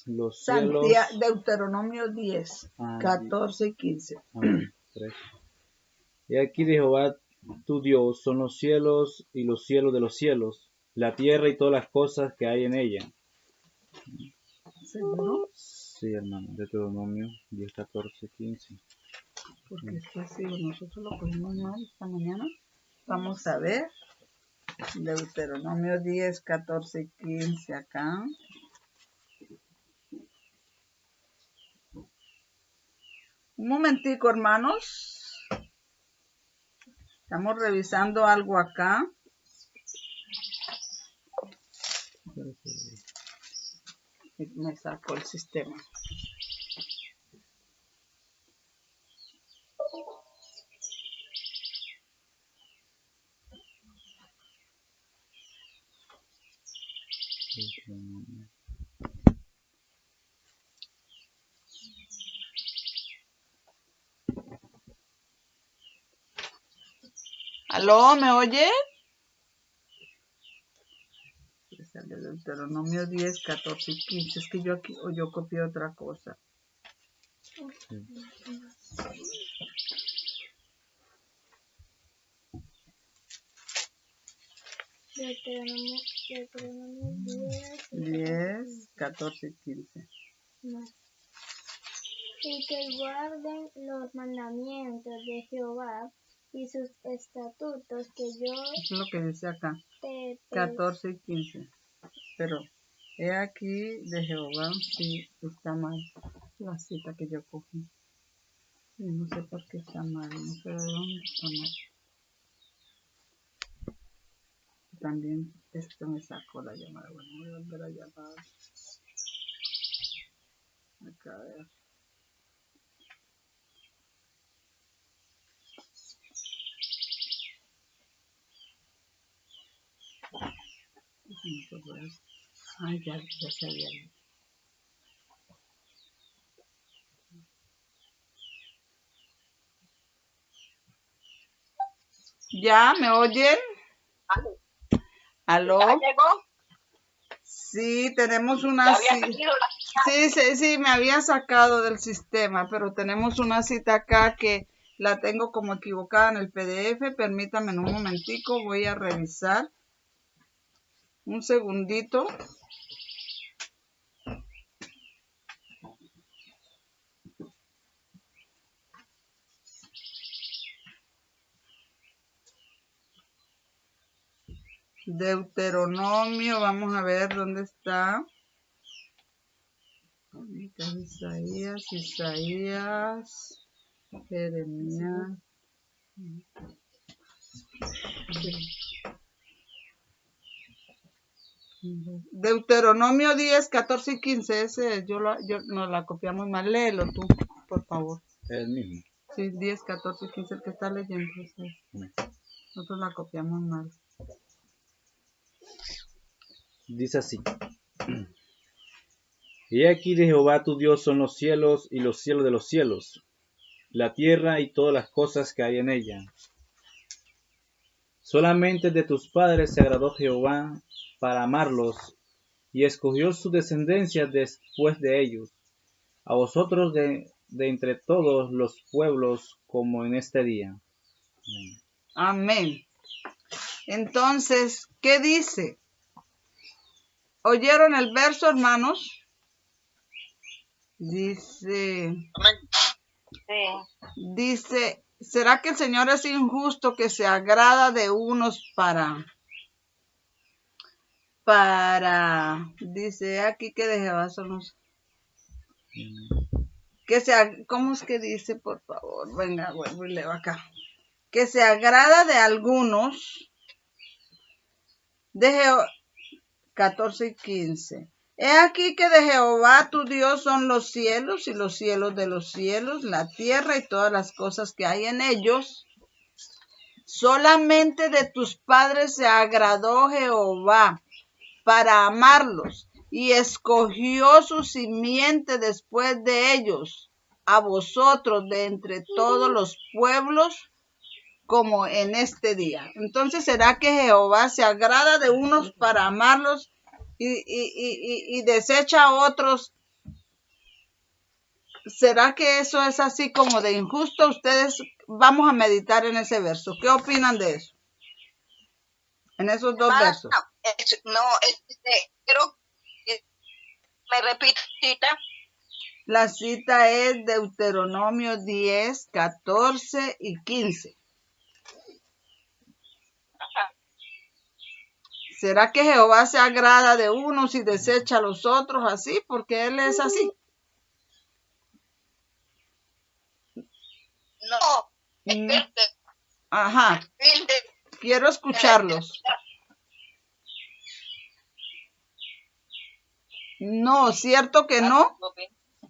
S6: los cielos.
S1: Deuteronomio 10, 14 y 15.
S6: Amén. He aquí de Jehová tu Dios son los cielos y los cielos de los cielos, la tierra y todas las cosas que hay en ella.
S1: ¿Seguro?
S6: Sí, hermano. Deuteronomio 10, 14, 15.
S1: Porque es así, nosotros lo cogimos mal esta mañana. Vamos a ver. Deuteronomio 10, 14 y 15 acá. Un momentico, hermanos. Estamos revisando algo acá. Me sacó el sistema. ¿Aló? ¿Me oye? Sale Deuteronomio 10, 14 y 15. Es que yo aquí, o yo copié otra cosa.
S7: Deuteronomio
S1: 10, 14 y 15.
S7: No. Y que guarden los mandamientos de Jehová y sus estatutos que yo
S1: Eso es lo que dice acá.
S7: te
S1: 14 y 15. Pero he aquí de Jehová, sí, está mal la cita que yo cogí. Y no sé por qué está mal, no sé de dónde está mal. También esto me sacó la llamada. Bueno, voy a volver a llamar. Acá a ver. Ay, ya se había ido. ¿Ya me oyen? ¿Aló?
S2: ¿Ya llegó?
S1: Sí, tenemos una
S2: ¿Ya había
S1: cita.
S2: salido la
S1: Sí, me había sacado del sistema, pero tenemos una cita acá que la tengo como equivocada en el PDF. Permítame en un momentico, voy a revisar. Un segundito. Deuteronomio, vamos a ver dónde está. Isaías, Jeremías. Deuteronomio 10, 14 y 15, ese yo nos la copiamos mal. Léelo tú, por favor.
S6: El mismo.
S1: Sí, 10, 14 y 15, el que está leyendo. ¿Sí? Nosotros la copiamos mal.
S6: Dice así. He aquí de Jehová tu Dios son los cielos y los cielos de los cielos, la tierra y todas las cosas que hay en ella. Solamente de tus padres se agradó Jehová para amarlos, y escogió su descendencia después de ellos, a vosotros de entre todos los pueblos, como en este día.
S1: Amén. Entonces, ¿qué dice? ¿Oyeron el verso, hermanos? Dice, ¿será que el Señor es injusto que se agrada de unos dice aquí que de Jehová son los... ¿Cómo es que dice, por favor? Venga, vuelvo y leo acá. Que se agrada de algunos, de Jehová, 14 y 15. He aquí que de Jehová tu Dios son los cielos y los cielos de los cielos, la tierra y todas las cosas que hay en ellos. Solamente de tus padres se agradó Jehová para amarlos y escogió su simiente después de ellos, a vosotros de entre todos los pueblos, como en este día. Entonces, ¿será que Jehová se agrada de unos para amarlos y desecha a otros? ¿Será que eso es así como de injusto? Ustedes vamos a meditar en ese verso. ¿Qué opinan de eso? En esos dos versos.
S2: Quiero que me repita.
S1: La cita es Deuteronomio 10, 14 y 15. ¿Será que Jehová se agrada de unos y desecha a los otros así? Porque Él es así.
S2: No.
S1: Ajá. Quiero escucharlos. No, ¿cierto que no?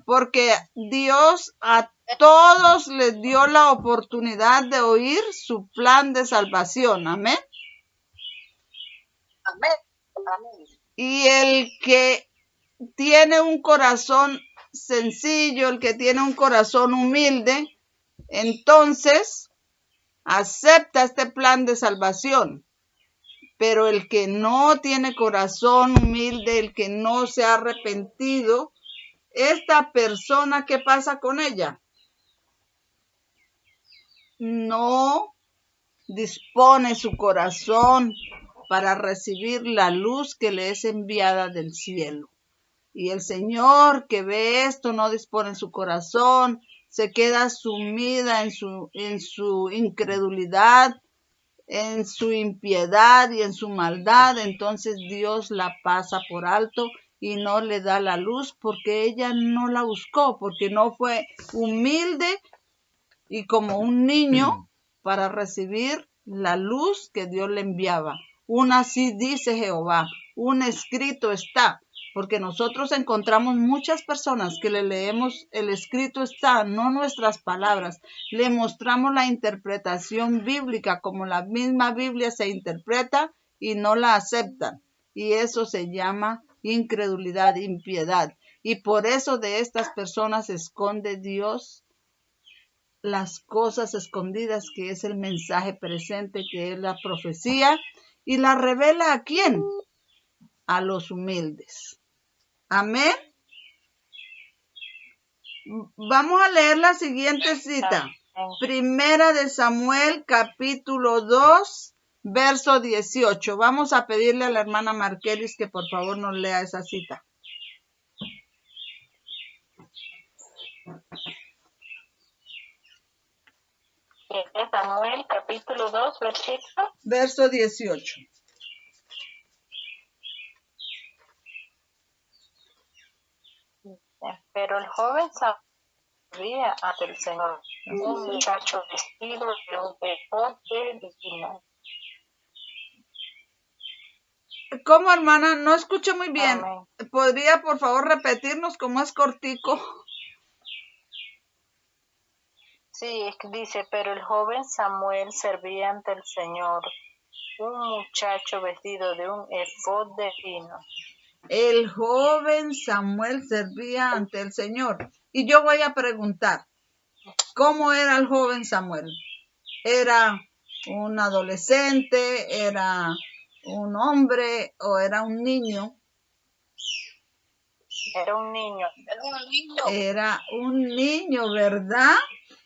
S1: Porque Dios a todos les dio la oportunidad de oír su plan de salvación. Amén.
S2: Amén.
S1: Y el que tiene un corazón sencillo, el que tiene un corazón humilde, entonces acepta este plan de salvación. Pero el que no tiene corazón humilde, el que no se ha arrepentido, esta persona, ¿qué pasa con ella? No dispone su corazón para recibir la luz que le es enviada del cielo. Y el Señor que ve esto no dispone su corazón, se queda sumida en su incredulidad, en su impiedad y en su maldad. Entonces Dios la pasa por alto y no le da la luz porque ella no la buscó, porque no fue humilde y como un niño para recibir la luz que Dios le enviaba. Una así dice Jehová, un escrito está, porque nosotros encontramos muchas personas que le leemos el escrito está, no nuestras palabras, le mostramos la interpretación bíblica como la misma Biblia se interpreta y no la aceptan. Y eso se llama incredulidad, impiedad. Y por eso de estas personas esconde Dios las cosas escondidas, que es el mensaje presente, que es la profecía, y la revela ¿a quién? A los humildes. Amén. Vamos a leer la siguiente cita. Primera de Samuel, capítulo 2, verso 18. Vamos a pedirle a la hermana Marquelis que por favor nos lea esa cita.
S4: Samuel, capítulo 2, versículo.
S1: Verso 18.
S4: Pero el joven sabía ante el Señor, un muchacho vestido de un efod de lino.
S1: ¿Cómo, hermana? No escucho muy bien.
S4: Amén.
S1: ¿Podría, por favor, repetirnos cómo es cortico?
S4: Sí, es que dice, pero el joven Samuel servía ante el Señor, un muchacho vestido de un efod de lino.
S1: El joven Samuel servía ante el Señor. Y yo voy a preguntar, ¿cómo era el joven Samuel? ¿Era un adolescente? ¿Era un hombre o era un niño?
S4: Era un niño.
S1: Era un niño, ¿verdad?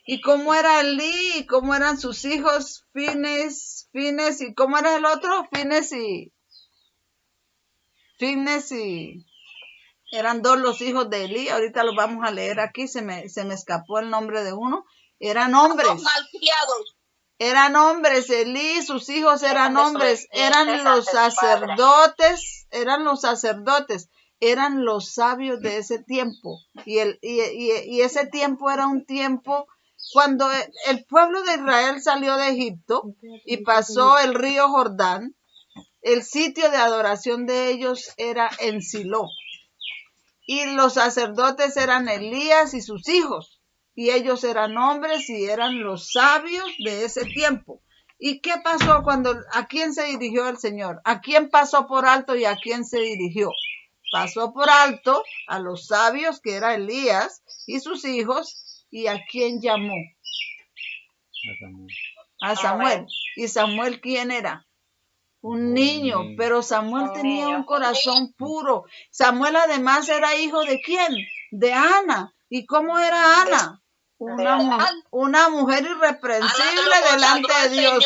S1: ¿Y cómo era Elí? ¿Cómo eran sus hijos? Fines, ¿y cómo era el otro? Fines y eran dos los hijos de Elí. Ahorita los vamos a leer aquí. Se me escapó el nombre de uno. Eran hombres. Eran hombres. Elí, sus hijos eran hombres. Eran los sacerdotes. Eran los sabios de ese tiempo. Y ese tiempo era un tiempo cuando el pueblo de Israel salió de Egipto y pasó el río Jordán. El sitio de adoración de ellos era en Silo. y los sacerdotes eran Elías y sus hijos, y ellos eran hombres y eran los sabios de ese tiempo. ¿Y qué pasó a quién se dirigió el Señor? ¿A quién pasó por alto y a quién se dirigió? Pasó por alto a los sabios, que era Elías y sus hijos, y ¿a quién llamó? A Samuel. ¿Y Samuel quién era? Un niño, pero Samuel tenía un corazón puro. Samuel además era hijo ¿de quién? De Ana. ¿Y cómo era Ana? Una mujer irreprensible delante de Dios,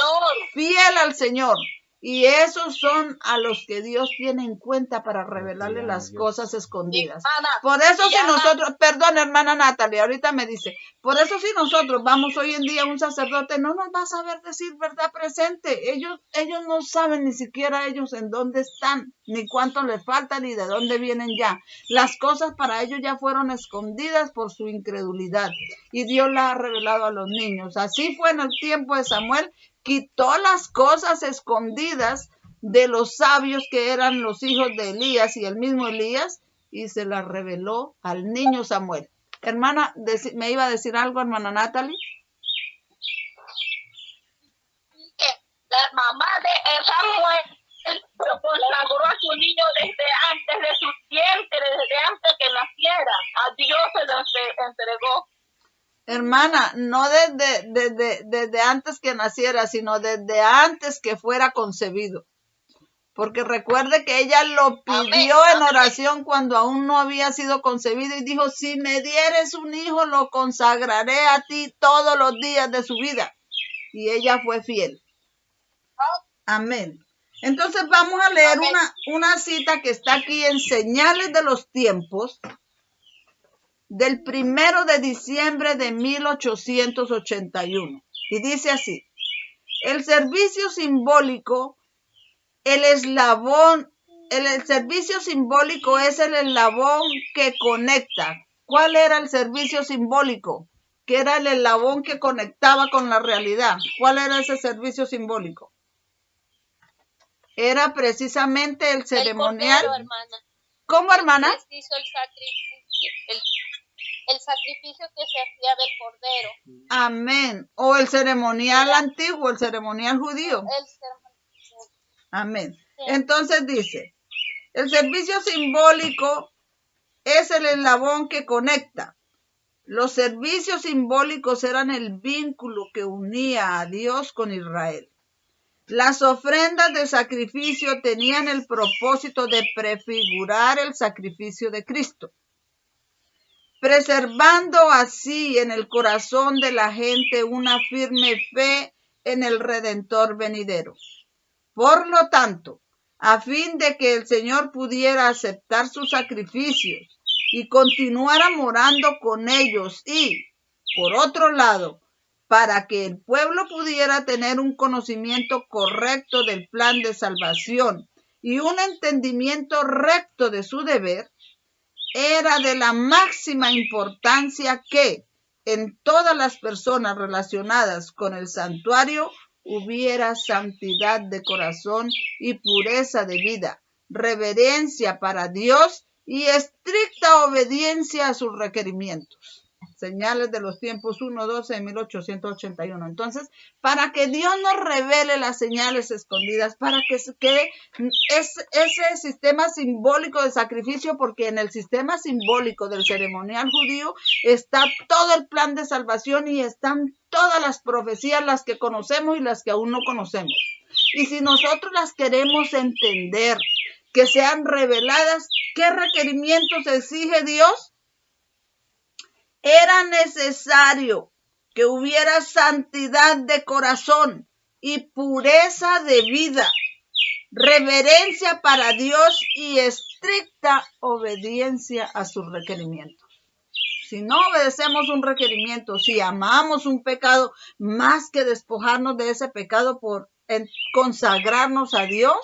S1: fiel al Señor. Y esos son a los que Dios tiene en cuenta para revelarle las cosas escondidas. Por eso si nosotros, perdón hermana Natalie, ahorita me dice, por eso si nosotros vamos hoy en día a un sacerdote, no nos va a saber decir verdad presente. Ellos no saben ni siquiera ellos en dónde están, ni cuánto les falta, ni de dónde vienen ya. Las cosas para ellos ya fueron escondidas por su incredulidad. Y Dios las ha revelado a los niños. Así fue en el tiempo de Samuel. Quitó las cosas escondidas de los sabios que eran los hijos de Elías y el mismo Elías y se las reveló al niño Samuel. Hermana, ¿me iba a decir algo, hermana Natalie?
S2: La mamá de Samuel consagró a su niño desde antes de su tiempo, desde antes que naciera. A Dios se los entregó.
S1: Hermana, no desde antes que naciera, sino desde antes que fuera concebido. Porque recuerde que ella lo pidió en oración cuando aún no había sido concebido y dijo, si me dieres un hijo, lo consagraré a ti todos los días de su vida. Y ella fue fiel. Amén. Entonces vamos a leer una cita que está aquí en Señales de los Tiempos, del 1 de diciembre de 1881. Y dice así, el servicio simbólico, el servicio simbólico es el eslabón que conecta. ¿Cuál era el servicio simbólico? Que era el eslabón que conectaba con la realidad. ¿Cuál era ese servicio simbólico? Era precisamente el ceremonial.
S5: Cordero, hermana.
S1: ¿Cómo, hermana?
S5: El sacrificio que se hacía del cordero.
S1: Amén. O el ceremonial antiguo, el ceremonial judío. Amén. Sí. Entonces dice, el servicio simbólico es el eslabón que conecta. Los servicios simbólicos eran el vínculo que unía a Dios con Israel. Las ofrendas de sacrificio tenían el propósito de prefigurar el sacrificio de Cristo, preservando así en el corazón de la gente una firme fe en el Redentor venidero. Por lo tanto, a fin de que el Señor pudiera aceptar sus sacrificios y continuara morando con ellos y, por otro lado, para que el pueblo pudiera tener un conocimiento correcto del plan de salvación y un entendimiento recto de su deber, era de la máxima importancia que en todas las personas relacionadas con el santuario hubiera santidad de corazón y pureza de vida, reverencia para Dios y estricta obediencia a sus requerimientos. Señales de los Tiempos 1:12 de 1881. Entonces, para que Dios nos revele las señales escondidas, para que ese sistema simbólico de sacrificio, porque en el sistema simbólico del ceremonial judío está todo el plan de salvación y están todas las profecías, las que conocemos y las que aún no conocemos. Y si nosotros las queremos entender, que sean reveladas, ¿qué requerimientos exige Dios? Era necesario que hubiera santidad de corazón y pureza de vida, reverencia para Dios y estricta obediencia a sus requerimientos. Si no obedecemos un requerimiento, si amamos un pecado más que despojarnos de ese pecado por consagrarnos a Dios,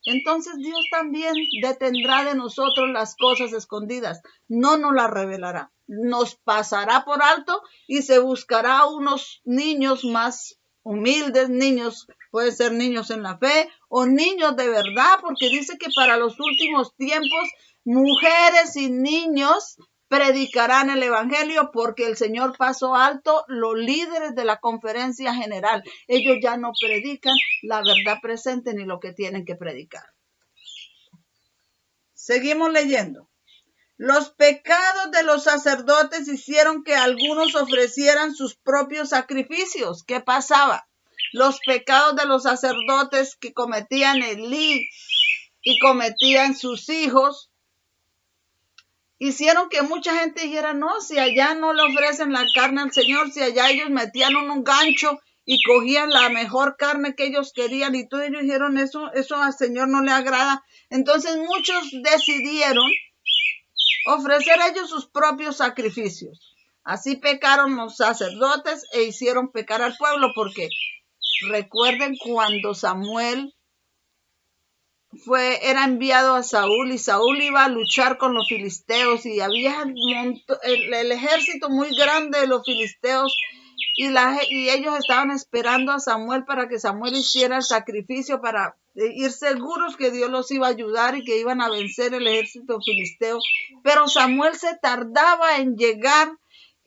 S1: entonces Dios también detendrá de nosotros las cosas escondidas, no nos las revelará. Nos pasará por alto y se buscará unos niños más humildes, niños puede ser niños en la fe o niños de verdad, porque dice que para los últimos tiempos mujeres y niños predicarán el evangelio, porque el Señor pasó alto los líderes de la conferencia general. Ellos ya no predican la verdad presente ni lo que tienen que predicar. Seguimos leyendo. Los pecados de los sacerdotes hicieron que algunos ofrecieran sus propios sacrificios. ¿Qué pasaba? Los pecados de los sacerdotes que cometían Elí y cometían sus hijos hicieron que mucha gente dijera, no, si allá no le ofrecen la carne al Señor, si allá ellos metían un gancho y cogían la mejor carne que ellos querían, y todos ellos dijeron, eso al Señor no le agrada. Entonces muchos decidieron ofrecer ellos sus propios sacrificios. Así pecaron los sacerdotes e hicieron pecar al pueblo, porque recuerden cuando Samuel era enviado a Saúl, y Saúl iba a luchar con los filisteos, y había el ejército muy grande de los filisteos, y ellos estaban esperando a Samuel para que Samuel hiciera el sacrificio para ir seguros que Dios los iba a ayudar y que iban a vencer el ejército filisteo. Pero Samuel se tardaba en llegar,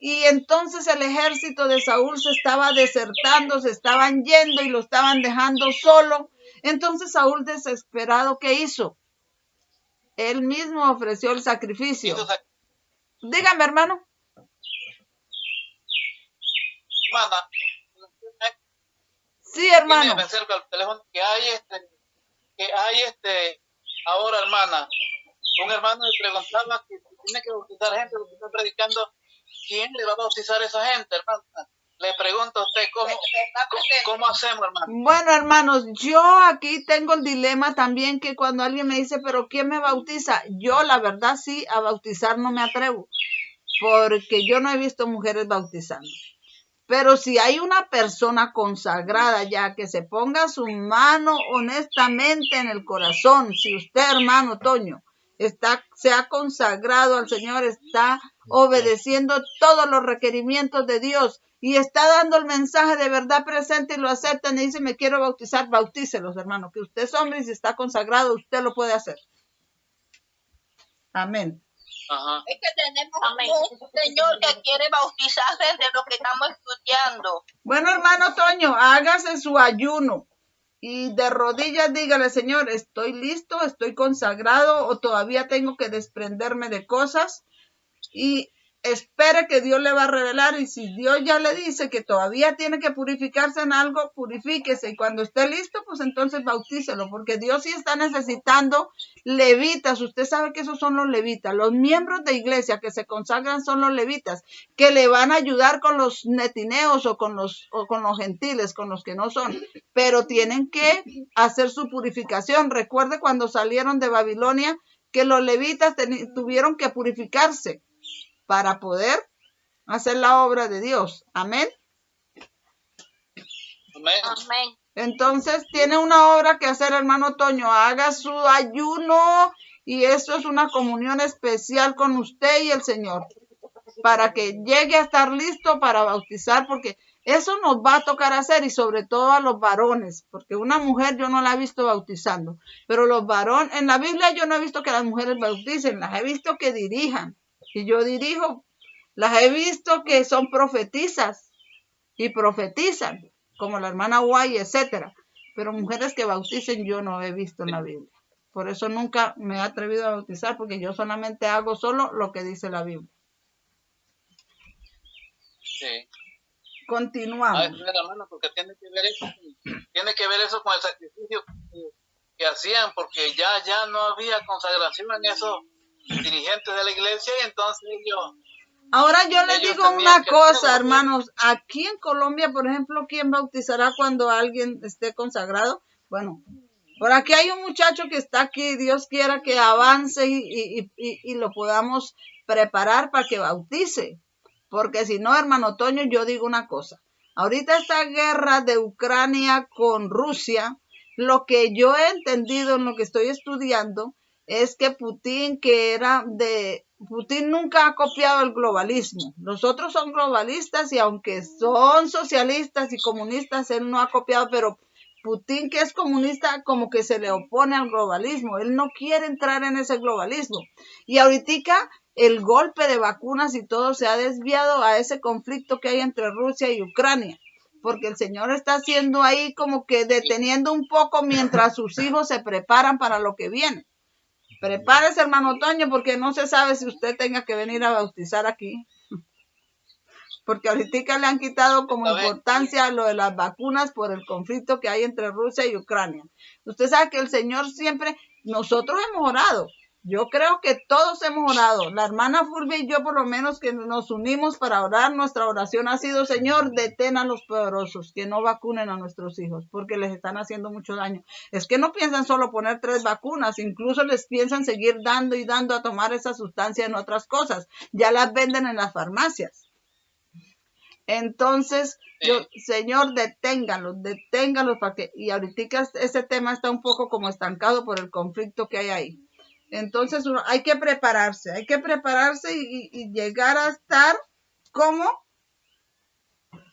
S1: y entonces el ejército de Saúl se estaba desertando, se estaban yendo y lo estaban dejando solo. Entonces Saúl, desesperado, ¿qué hizo? Él mismo ofreció el sacrificio. Dígame, hermano.
S3: Hermana,
S1: Sí, hermano.
S3: tiene que vencer con el teléfono que hay ahora, hermana. Un hermano le preguntaba que tiene que bautizar gente, lo que está predicando, ¿quién le va a bautizar a esa gente, hermana? Le pregunto a usted, ¿cómo hacemos, hermano?
S1: Bueno, hermanos, yo aquí tengo el dilema también, que cuando alguien me dice, ¿pero quién me bautiza? Yo, la verdad, sí, a bautizar no me atrevo, porque yo no he visto mujeres bautizando. Pero si hay una persona consagrada ya, que se ponga su mano honestamente en el corazón, si usted, hermano Toño, se ha consagrado al Señor, está obedeciendo todos los requerimientos de Dios y está dando el mensaje de verdad presente, y lo aceptan y dice, me quiero bautizar, bautícelos, hermano, que usted es hombre y si está consagrado, usted lo puede hacer. Amén.
S3: Ajá.
S2: Es que tenemos un señor que quiere bautizarse de lo que estamos estudiando.
S1: Bueno, hermano Toño, hágase su ayuno y de rodillas dígale, Señor, estoy listo, estoy consagrado, o todavía tengo que desprenderme de cosas, y espere que Dios le va a revelar. Y si Dios ya le dice que todavía tiene que purificarse en algo, purifíquese, y cuando esté listo, pues entonces bautícelo, porque Dios sí está necesitando levitas. Usted sabe que esos son los levitas, los miembros de iglesia que se consagran son los levitas, que le van a ayudar con los netineos o con los gentiles, con los que no son, pero tienen que hacer su purificación. Recuerde cuando salieron de Babilonia, que los levitas tuvieron que purificarse para poder hacer la obra de Dios. Amén.
S2: Amén.
S1: Entonces tiene una obra que hacer, hermano Toño. Haga su ayuno, y eso es una comunión especial con usted y el Señor, para que llegue a estar listo para bautizar, porque eso nos va a tocar hacer, y sobre todo a los varones, porque una mujer yo no la he visto bautizando, pero los varones, en la Biblia yo no he visto que las mujeres bauticen, las he visto que dirijan, y yo dirijo. Las he visto que son profetizas y profetizan, como la hermana Guay, etcétera, pero mujeres que bauticen yo no he visto en la Biblia. Por eso nunca me he atrevido a bautizar, porque yo solamente hago solo lo que dice la Biblia.
S3: Sí.
S1: Continuamos.
S3: Hermano, porque tiene que ver eso con el sacrificio que hacían, porque ya no había consagración en esos dirigentes de la iglesia, y entonces ellos...
S1: Ahora yo les digo una cosa, hermanos. Aquí en Colombia, por ejemplo, ¿quién bautizará cuando alguien esté consagrado? Bueno, por aquí hay un muchacho que está aquí, Dios quiera que avance y lo podamos preparar para que bautice. Porque si no, hermano Toño, yo digo una cosa. Ahorita esta guerra de Ucrania con Rusia, lo que yo he entendido en lo que estoy estudiando es que Putin nunca ha copiado el globalismo. Los otros son globalistas, y aunque son socialistas y comunistas, él no ha copiado, pero Putin, que es comunista, como que se le opone al globalismo. Él no quiere entrar en ese globalismo. Y ahorita el golpe de vacunas y todo se ha desviado a ese conflicto que hay entre Rusia y Ucrania. Porque el Señor está haciendo ahí como que deteniendo un poco mientras sus hijos se preparan para lo que viene. Prepárese, hermano Toño, porque no se sabe si usted tenga que venir a bautizar aquí. Porque ahorita le han quitado como importancia lo de las vacunas por el conflicto que hay entre Rusia y Ucrania. Usted sabe que el Señor siempre, nosotros hemos orado. Yo creo que todos hemos orado. La hermana Fulvia y yo por lo menos que nos unimos para orar, nuestra oración ha sido, Señor, detén a los poderosos, que no vacunen a nuestros hijos, porque les están haciendo mucho daño. Es que no piensan solo poner 3 vacunas, incluso les piensan seguir dando y dando a tomar esa sustancia en otras cosas. Ya las venden en las farmacias. Entonces, Señor, deténgalos, para que, y ahorita ese tema está un poco como estancado por el conflicto que hay ahí. Entonces, hay que prepararse y llegar a estar como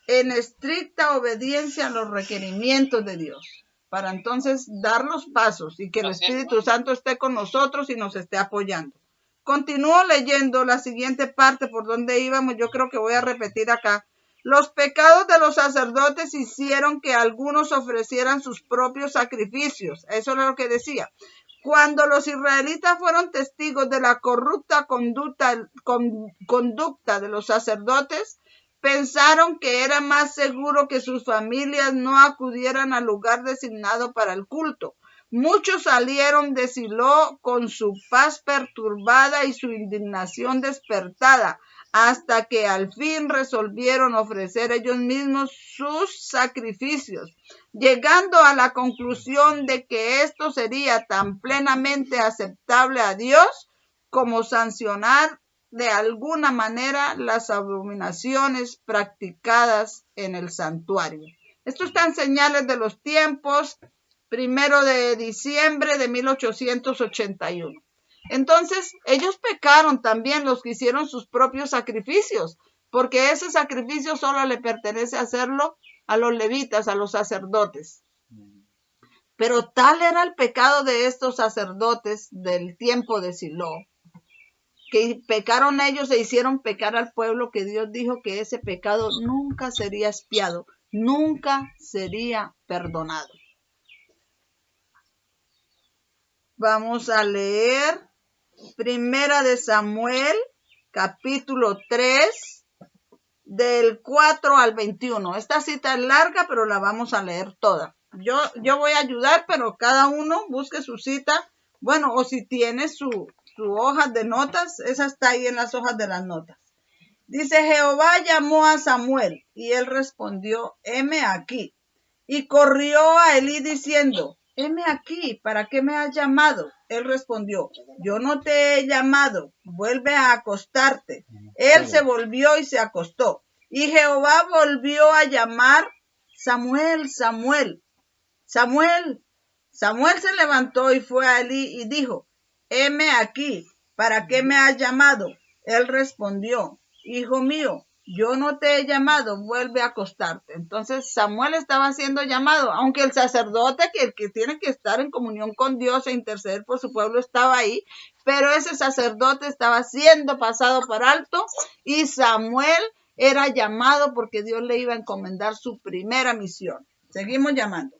S1: en estricta obediencia a los requerimientos de Dios, para entonces dar los pasos y que el Espíritu Santo esté con nosotros y nos esté apoyando. Continúo leyendo la siguiente parte por donde íbamos, yo creo que voy a repetir acá. Los pecados de los sacerdotes hicieron que algunos ofrecieran sus propios sacrificios. Eso era lo que decía. Cuando los israelitas fueron testigos de la corrupta conducta de los sacerdotes, pensaron que era más seguro que sus familias no acudieran al lugar designado para el culto. Muchos salieron de Silo con su paz perturbada y su indignación despertada, hasta que al fin resolvieron ofrecer ellos mismos sus sacrificios, llegando a la conclusión de que esto sería tan plenamente aceptable a Dios como sancionar de alguna manera las abominaciones practicadas en el santuario. Esto está en Señales de los Tiempos, 1 de diciembre de 1881. Entonces, ellos pecaron también los que hicieron sus propios sacrificios, porque ese sacrificio solo le pertenece hacerlo a los levitas, a los sacerdotes. Pero tal era el pecado de estos sacerdotes del tiempo de Silo, que pecaron ellos e hicieron pecar al pueblo, que Dios dijo que ese pecado nunca sería expiado, nunca sería perdonado. Vamos a leer Primera de Samuel, capítulo 3, del 4 al 21. Esta cita es larga, pero la vamos a leer toda. Yo voy a ayudar, pero cada uno busque su cita. Bueno, o si tiene su hoja de notas, esa está ahí en las hojas de las notas. Dice, Jehová llamó a Samuel, y él respondió, heme aquí. Y corrió a Elí diciendo, heme aquí, ¿para qué me has llamado? Él respondió, yo no te he llamado, vuelve a acostarte. Él se volvió y se acostó. Y Jehová volvió a llamar, Samuel, Samuel, Samuel. Samuel se levantó y fue a Elí y dijo, heme aquí, ¿para qué me has llamado? Él respondió, hijo mío, yo no te he llamado, vuelve a acostarte. Entonces Samuel estaba siendo llamado, aunque el sacerdote, que el que tiene que estar en comunión con Dios e interceder por su pueblo, estaba ahí, pero ese sacerdote estaba siendo pasado por alto y Samuel era llamado porque Dios le iba a encomendar su primera misión. Seguimos llamando.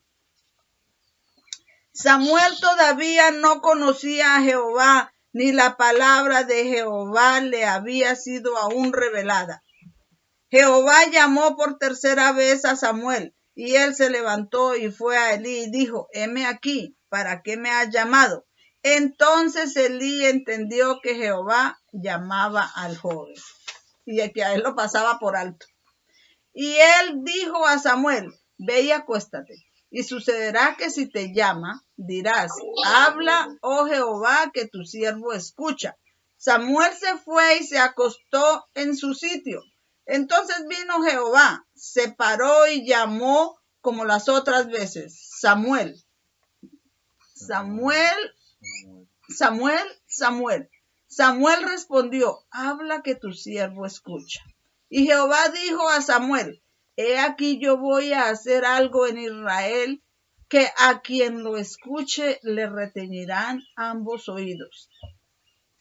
S1: Samuel todavía no conocía a Jehová, ni la palabra de Jehová le había sido aún revelada. Jehová llamó por tercera vez a Samuel, y él se levantó y fue a Elí y dijo, heme aquí, ¿para qué me has llamado? Entonces Elí entendió que Jehová llamaba al joven, y que a él lo pasaba por alto. Y él dijo a Samuel, ve y acuéstate. Y sucederá que si te llama, dirás, habla, oh Jehová, que tu siervo escucha. Samuel se fue y se acostó en su sitio. Entonces vino Jehová, se paró y llamó como las otras veces, Samuel, Samuel, Samuel, Samuel. Samuel respondió, habla que tu siervo escucha. Y Jehová dijo a Samuel, he aquí yo voy a hacer algo en Israel que a quien lo escuche le reteñirán ambos oídos.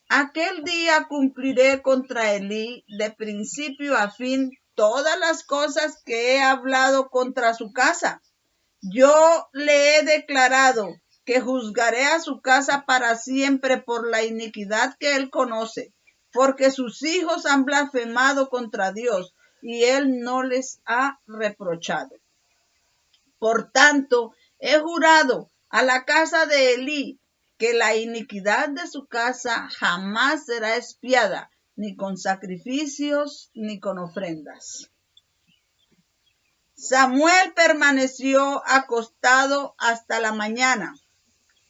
S1: Aquel día cumpliré contra Elí de principio a fin todas las cosas que he hablado contra su casa. Yo le he declarado que juzgaré a su casa para siempre por la iniquidad que él conoce, porque sus hijos han blasfemado contra Dios y él no les ha reprochado. Por tanto, he jurado a la casa de Elí que la iniquidad de su casa jamás será expiada, ni con sacrificios ni con ofrendas. Samuel permaneció acostado hasta la mañana.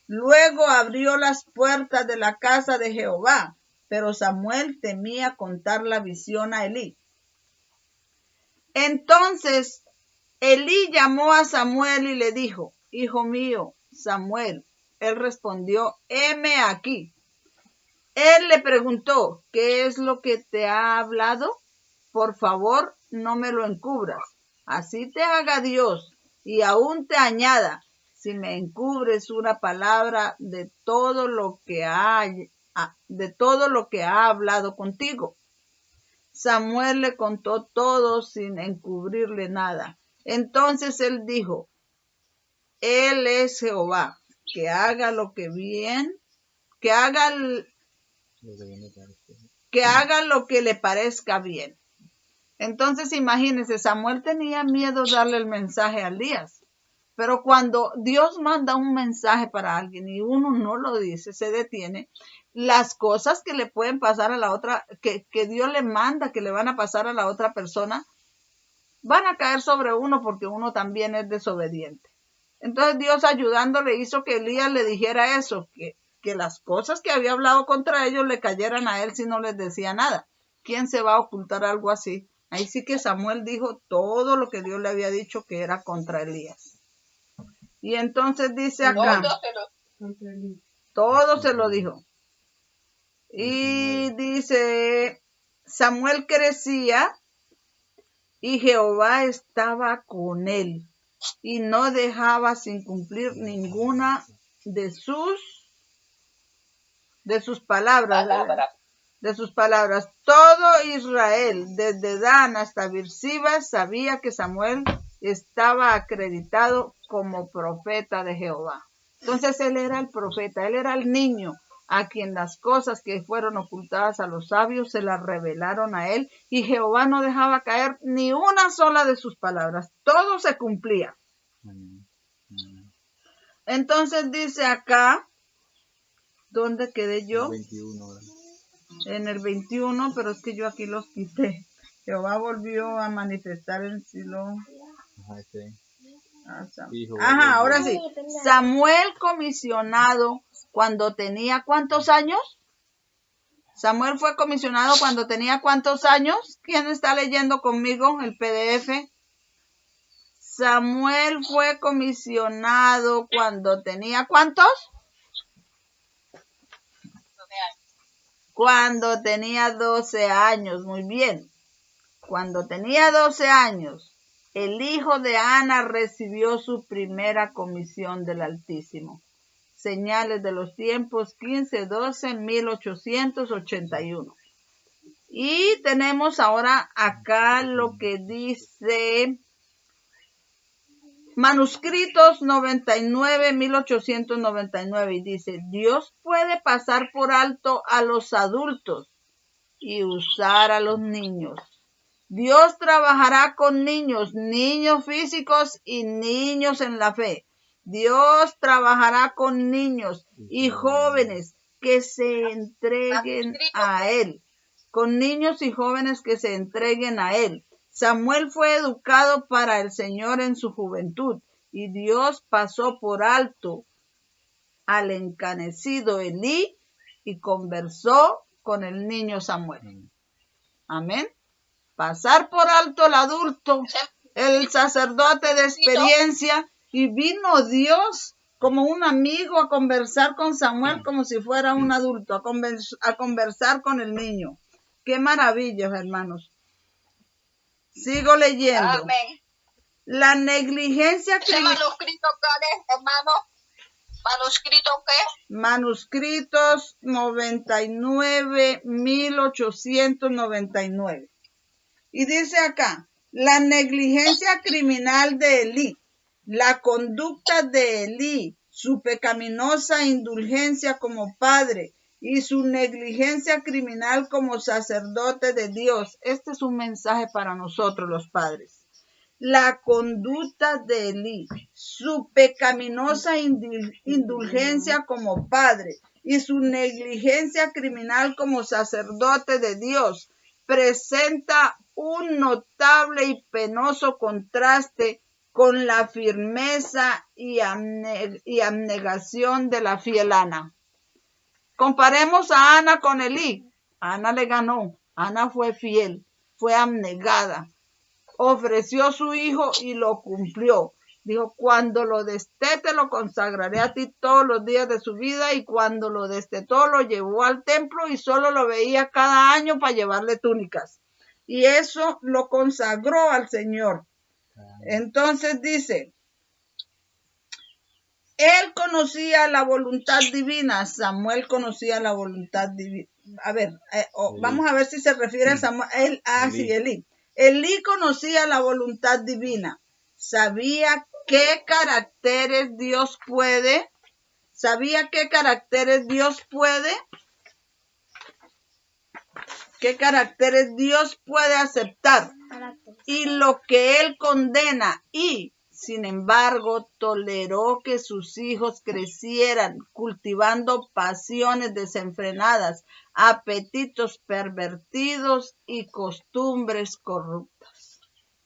S1: Luego abrió las puertas de la casa de Jehová, pero Samuel temía contar la visión a Elí. Entonces Elí llamó a Samuel y le dijo: Hijo mío, Samuel. Él respondió: heme aquí. Él le preguntó: ¿qué es lo que te ha hablado? Por favor, no me lo encubras. Así te haga Dios y aún te añada, si me encubres una palabra de todo lo que ha hablado contigo. Samuel le contó todo sin encubrirle nada. Entonces él dijo: Él es Jehová, que haga lo que lo que le parezca bien. Entonces imagínense, Samuel tenía miedo de darle el mensaje a Elías, pero cuando Dios manda un mensaje para alguien y uno no lo dice, se detiene, las cosas que le pueden pasar a la otra, que Dios le manda, que le van a pasar a la otra persona, van a caer sobre uno porque uno también es desobediente. Entonces Dios, ayudándole, hizo que Elías le dijera eso, que las cosas que había hablado contra ellos le cayeran a él si no les decía nada. ¿Quién se va a ocultar algo así? Ahí sí que Samuel dijo todo lo que Dios le había dicho que era contra Elías. Y entonces dice acá, todo se lo dijo. Y dice, Samuel crecía y Jehová estaba con él y no dejaba sin cumplir ninguna de sus palabras. Todo Israel, desde Dan hasta Beerseba, sabía que Samuel estaba acreditado como profeta de Jehová. Entonces él era el profeta, él era el niño a quien las cosas que fueron ocultadas a los sabios se las revelaron a él, y Jehová no dejaba caer ni una sola de sus palabras. Todo se cumplía. Entonces dice acá, ¿dónde quedé yo?
S6: 21.
S1: En el 21, pero es que yo aquí los quité. Jehová volvió a manifestar en Silo. Ahora sí. Samuel comisionado cuando tenía ¿cuántos años? Samuel fue comisionado cuando tenía ¿cuántos años? ¿Quién está leyendo conmigo el PDF? Samuel fue comisionado cuando tenía ¿cuántos? Cuando tenía 12 años, muy bien. Cuando tenía 12 años, el hijo de Ana recibió su primera comisión del Altísimo. Señales de los tiempos 15-12-1881. Y tenemos ahora acá lo que dice Manuscritos 99-1899, y dice: Dios puede pasar por alto a los adultos y usar a los niños. Dios trabajará con niños físicos y niños en la fe. Dios trabajará con niños y jóvenes que se entreguen a Él. Con niños y jóvenes que se entreguen a Él. Samuel fue educado para el Señor en su juventud, y Dios pasó por alto al encanecido Elí y conversó con el niño Samuel. Amén. Pasar por alto al adulto, el sacerdote de experiencia, y vino Dios como un amigo a conversar con Samuel como si fuera un adulto, a conversar con el niño. Qué maravillas, hermanos. Sigo leyendo.
S2: Amén.
S1: La negligencia
S2: ¿Ese
S1: criminal.
S2: manuscrito cuál es, hermano? ¿Manuscrito qué?
S1: Manuscritos 99, 1899. Y dice acá, la negligencia criminal de Elí, la conducta de Elí, su pecaminosa indulgencia como padre y su negligencia criminal como sacerdote de Dios. Este es un mensaje para nosotros los padres. La conducta de Elí, su pecaminosa indulgencia como padre y su negligencia criminal como sacerdote de Dios presenta un notable y penoso contraste con la firmeza y abnegación de la fiel Ana. Comparemos a Ana con Elí. Ana le ganó, Ana fue fiel, fue abnegada. Ofreció su hijo y lo cumplió. Dijo, cuando lo destete lo consagraré a ti todos los días de su vida, y cuando lo destetó lo llevó al templo y solo lo veía cada año para llevarle túnicas. Y eso lo consagró al Señor. Entonces dice, él conocía la voluntad divina, Samuel conocía la voluntad divina. A ver, vamos a ver si se refiere a Samuel. Elí. Elí conocía la voluntad divina, sabía qué caracteres Dios puede, aceptar y lo que él condena, y sin embargo toleró que sus hijos crecieran cultivando pasiones desenfrenadas, apetitos pervertidos y costumbres corruptas.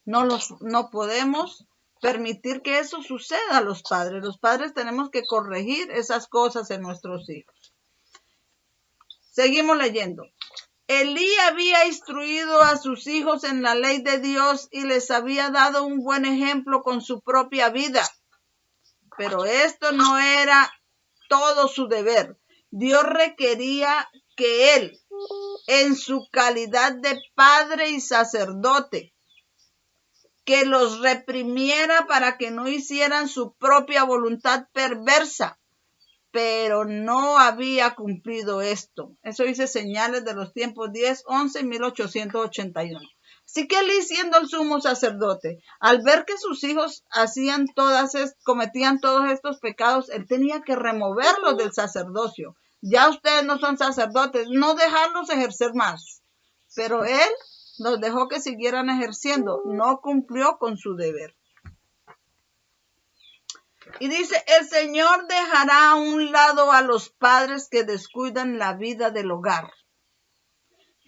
S1: No podemos permitir que eso suceda a los padres. Los padres tenemos que corregir esas cosas en nuestros hijos. Seguimos leyendo. Elí había instruido a sus hijos en la ley de Dios y les había dado un buen ejemplo con su propia vida. Pero esto no era todo su deber. Dios requería que él, en su calidad de padre y sacerdote, que los reprimiera para que no hicieran su propia voluntad perversa. Pero no había cumplido esto. Eso dice Señales de los Tiempos 10, 11, 1881. Así que Elí, siendo el sumo sacerdote, al ver que sus hijos cometían todos estos pecados, él tenía que removerlos del sacerdocio. Ya ustedes no son sacerdotes, no dejarlos ejercer más. Pero él los dejó que siguieran ejerciendo, no cumplió con su deber. Y dice, el Señor dejará a un lado a los padres que descuidan la vida del hogar.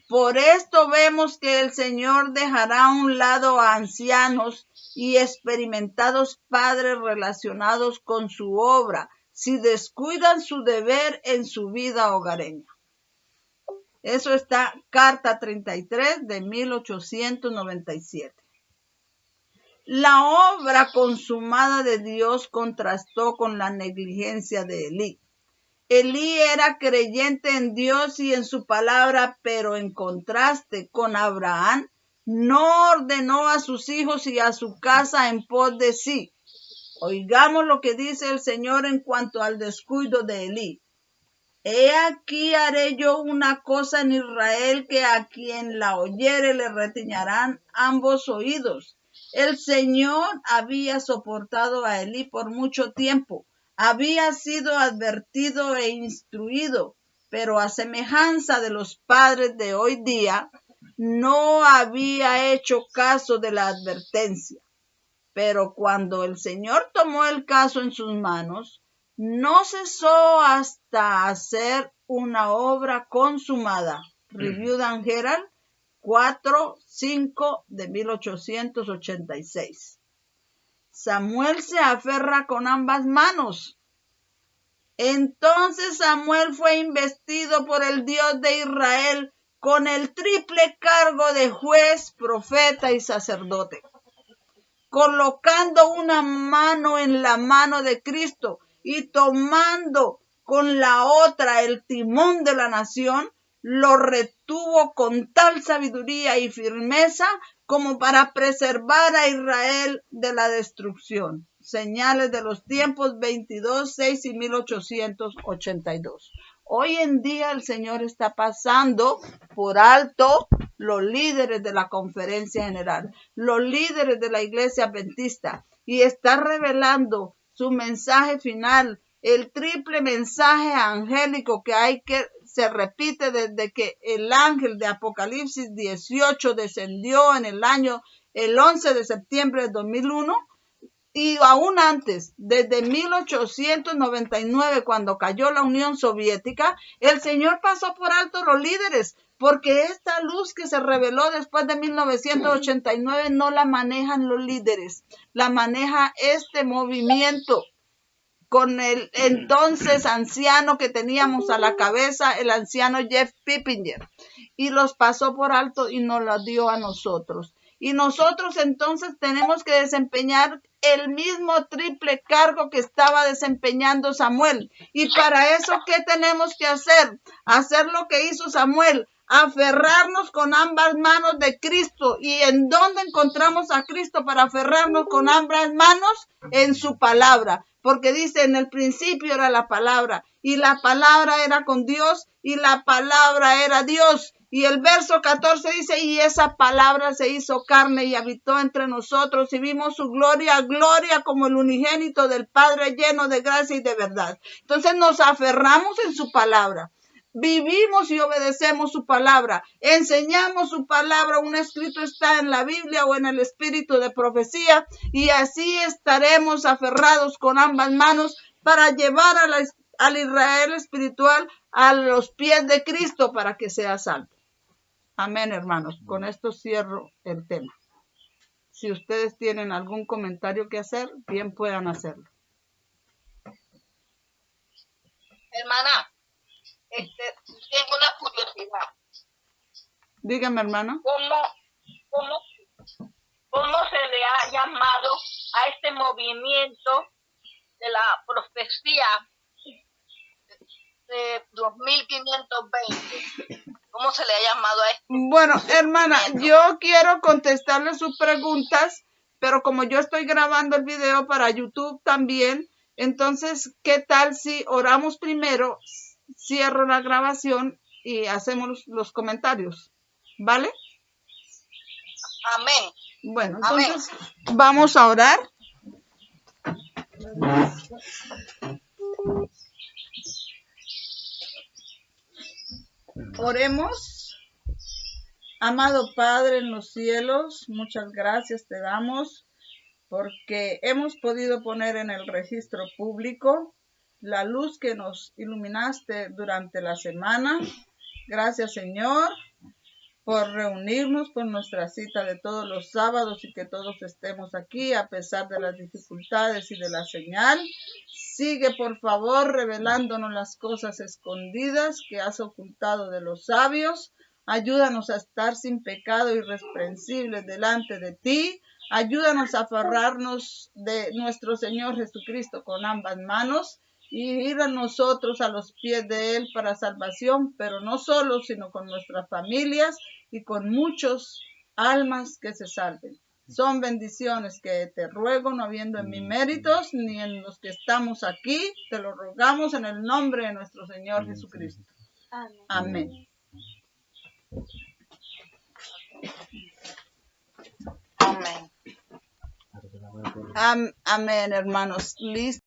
S1: Por esto vemos que el Señor dejará a un lado a ancianos y experimentados padres relacionados con su obra, si descuidan su deber en su vida hogareña. Eso está, Carta 33 de 1897. La obra consumada de Dios contrastó con la negligencia de Elí. Elí era creyente en Dios y en su palabra, pero en contraste con Abraham, no ordenó a sus hijos y a su casa en pos de sí. Oigamos lo que dice el Señor en cuanto al descuido de Elí. He aquí haré yo una cosa en Israel, que a quien la oyere le retiñarán ambos oídos. El Señor había soportado a Elí por mucho tiempo, había sido advertido e instruido, pero a semejanza de los padres de hoy día, no había hecho caso de la advertencia. Pero cuando el Señor tomó el caso en sus manos, no cesó hasta hacer una obra consumada. Review and Herald 4-5 de 1886. Samuel se aferra con ambas manos. Entonces Samuel fue investido por el Dios de Israel con el triple cargo de juez, profeta y sacerdote, colocando una mano en la mano de Cristo y tomando con la otra el timón de la nación, lo retuvo con tal sabiduría y firmeza como para preservar a Israel de la destrucción. Señales de los tiempos 22, 6 y 1882. Hoy en día el Señor está pasando por alto los líderes de la conferencia general, los líderes de la iglesia adventista, y está revelando su mensaje final, el triple mensaje angélico que se repite desde que el ángel de Apocalipsis 18 descendió en el 11 de septiembre de 2001, y aún antes, desde 1899, cuando cayó la Unión Soviética, el Señor pasó por alto los líderes, porque esta luz que se reveló después de 1989 no la manejan los líderes, la maneja este movimiento con el entonces anciano que teníamos a la cabeza, el anciano Jeff Pippinger, y los pasó por alto y nos los dio a nosotros. Y nosotros entonces tenemos que desempeñar el mismo triple cargo que estaba desempeñando Samuel. Y para eso, ¿qué tenemos que hacer? Hacer lo que hizo Samuel, aferrarnos con ambas manos de Cristo. ¿Y en dónde encontramos a Cristo para aferrarnos con ambas manos? En su palabra. Porque dice, en el principio era la palabra, y la palabra era con Dios, y la palabra era Dios. Y el verso 14 dice, y esa palabra se hizo carne y habitó entre nosotros, y vimos su gloria, gloria como el unigénito del Padre, lleno de gracia y de verdad. Entonces nos aferramos en su palabra. Vivimos y obedecemos su palabra, enseñamos su palabra, un escrito está en la Biblia o en el espíritu de profecía, y así estaremos aferrados con ambas manos para llevar al Israel espiritual a los pies de Cristo para que sea salvo. Amén, hermanos. Con esto cierro el tema. Si ustedes tienen algún comentario que hacer, bien puedan hacerlo.
S2: Hermana, tengo una curiosidad.
S1: Dígame, hermano.
S2: ¿Cómo se le ha llamado a este movimiento de la profecía de 2520? ¿Cómo se le ha llamado a esto?
S1: Bueno, hermana, yo quiero contestarle sus preguntas, pero como yo estoy grabando el video para YouTube también, entonces, ¿qué tal si oramos primero, cierro la grabación y hacemos los comentarios? ¿Vale?
S2: Amén.
S1: Bueno, entonces vamos a orar. Oremos. Amado Padre en los cielos, muchas gracias te damos porque hemos podido poner en el registro público la luz que nos iluminaste durante la semana. Gracias, Señor, por reunirnos por nuestra cita de todos los sábados y que todos estemos aquí a pesar de las dificultades y de la señal. Sigue, por favor, revelándonos las cosas escondidas que has ocultado de los sabios. Ayúdanos a estar sin pecado irreprensibles delante de ti. Ayúdanos a aferrarnos de nuestro Señor Jesucristo con ambas manos y ir a nosotros a los pies de Él para salvación, pero no solo, sino con nuestras familias y con muchos almas que se salven. Son bendiciones que te ruego, no habiendo en mis méritos ni en los que estamos aquí, te lo rogamos en el nombre de nuestro Señor Jesucristo. Amén.
S2: Amén.
S1: Amén, hermanos. Listo.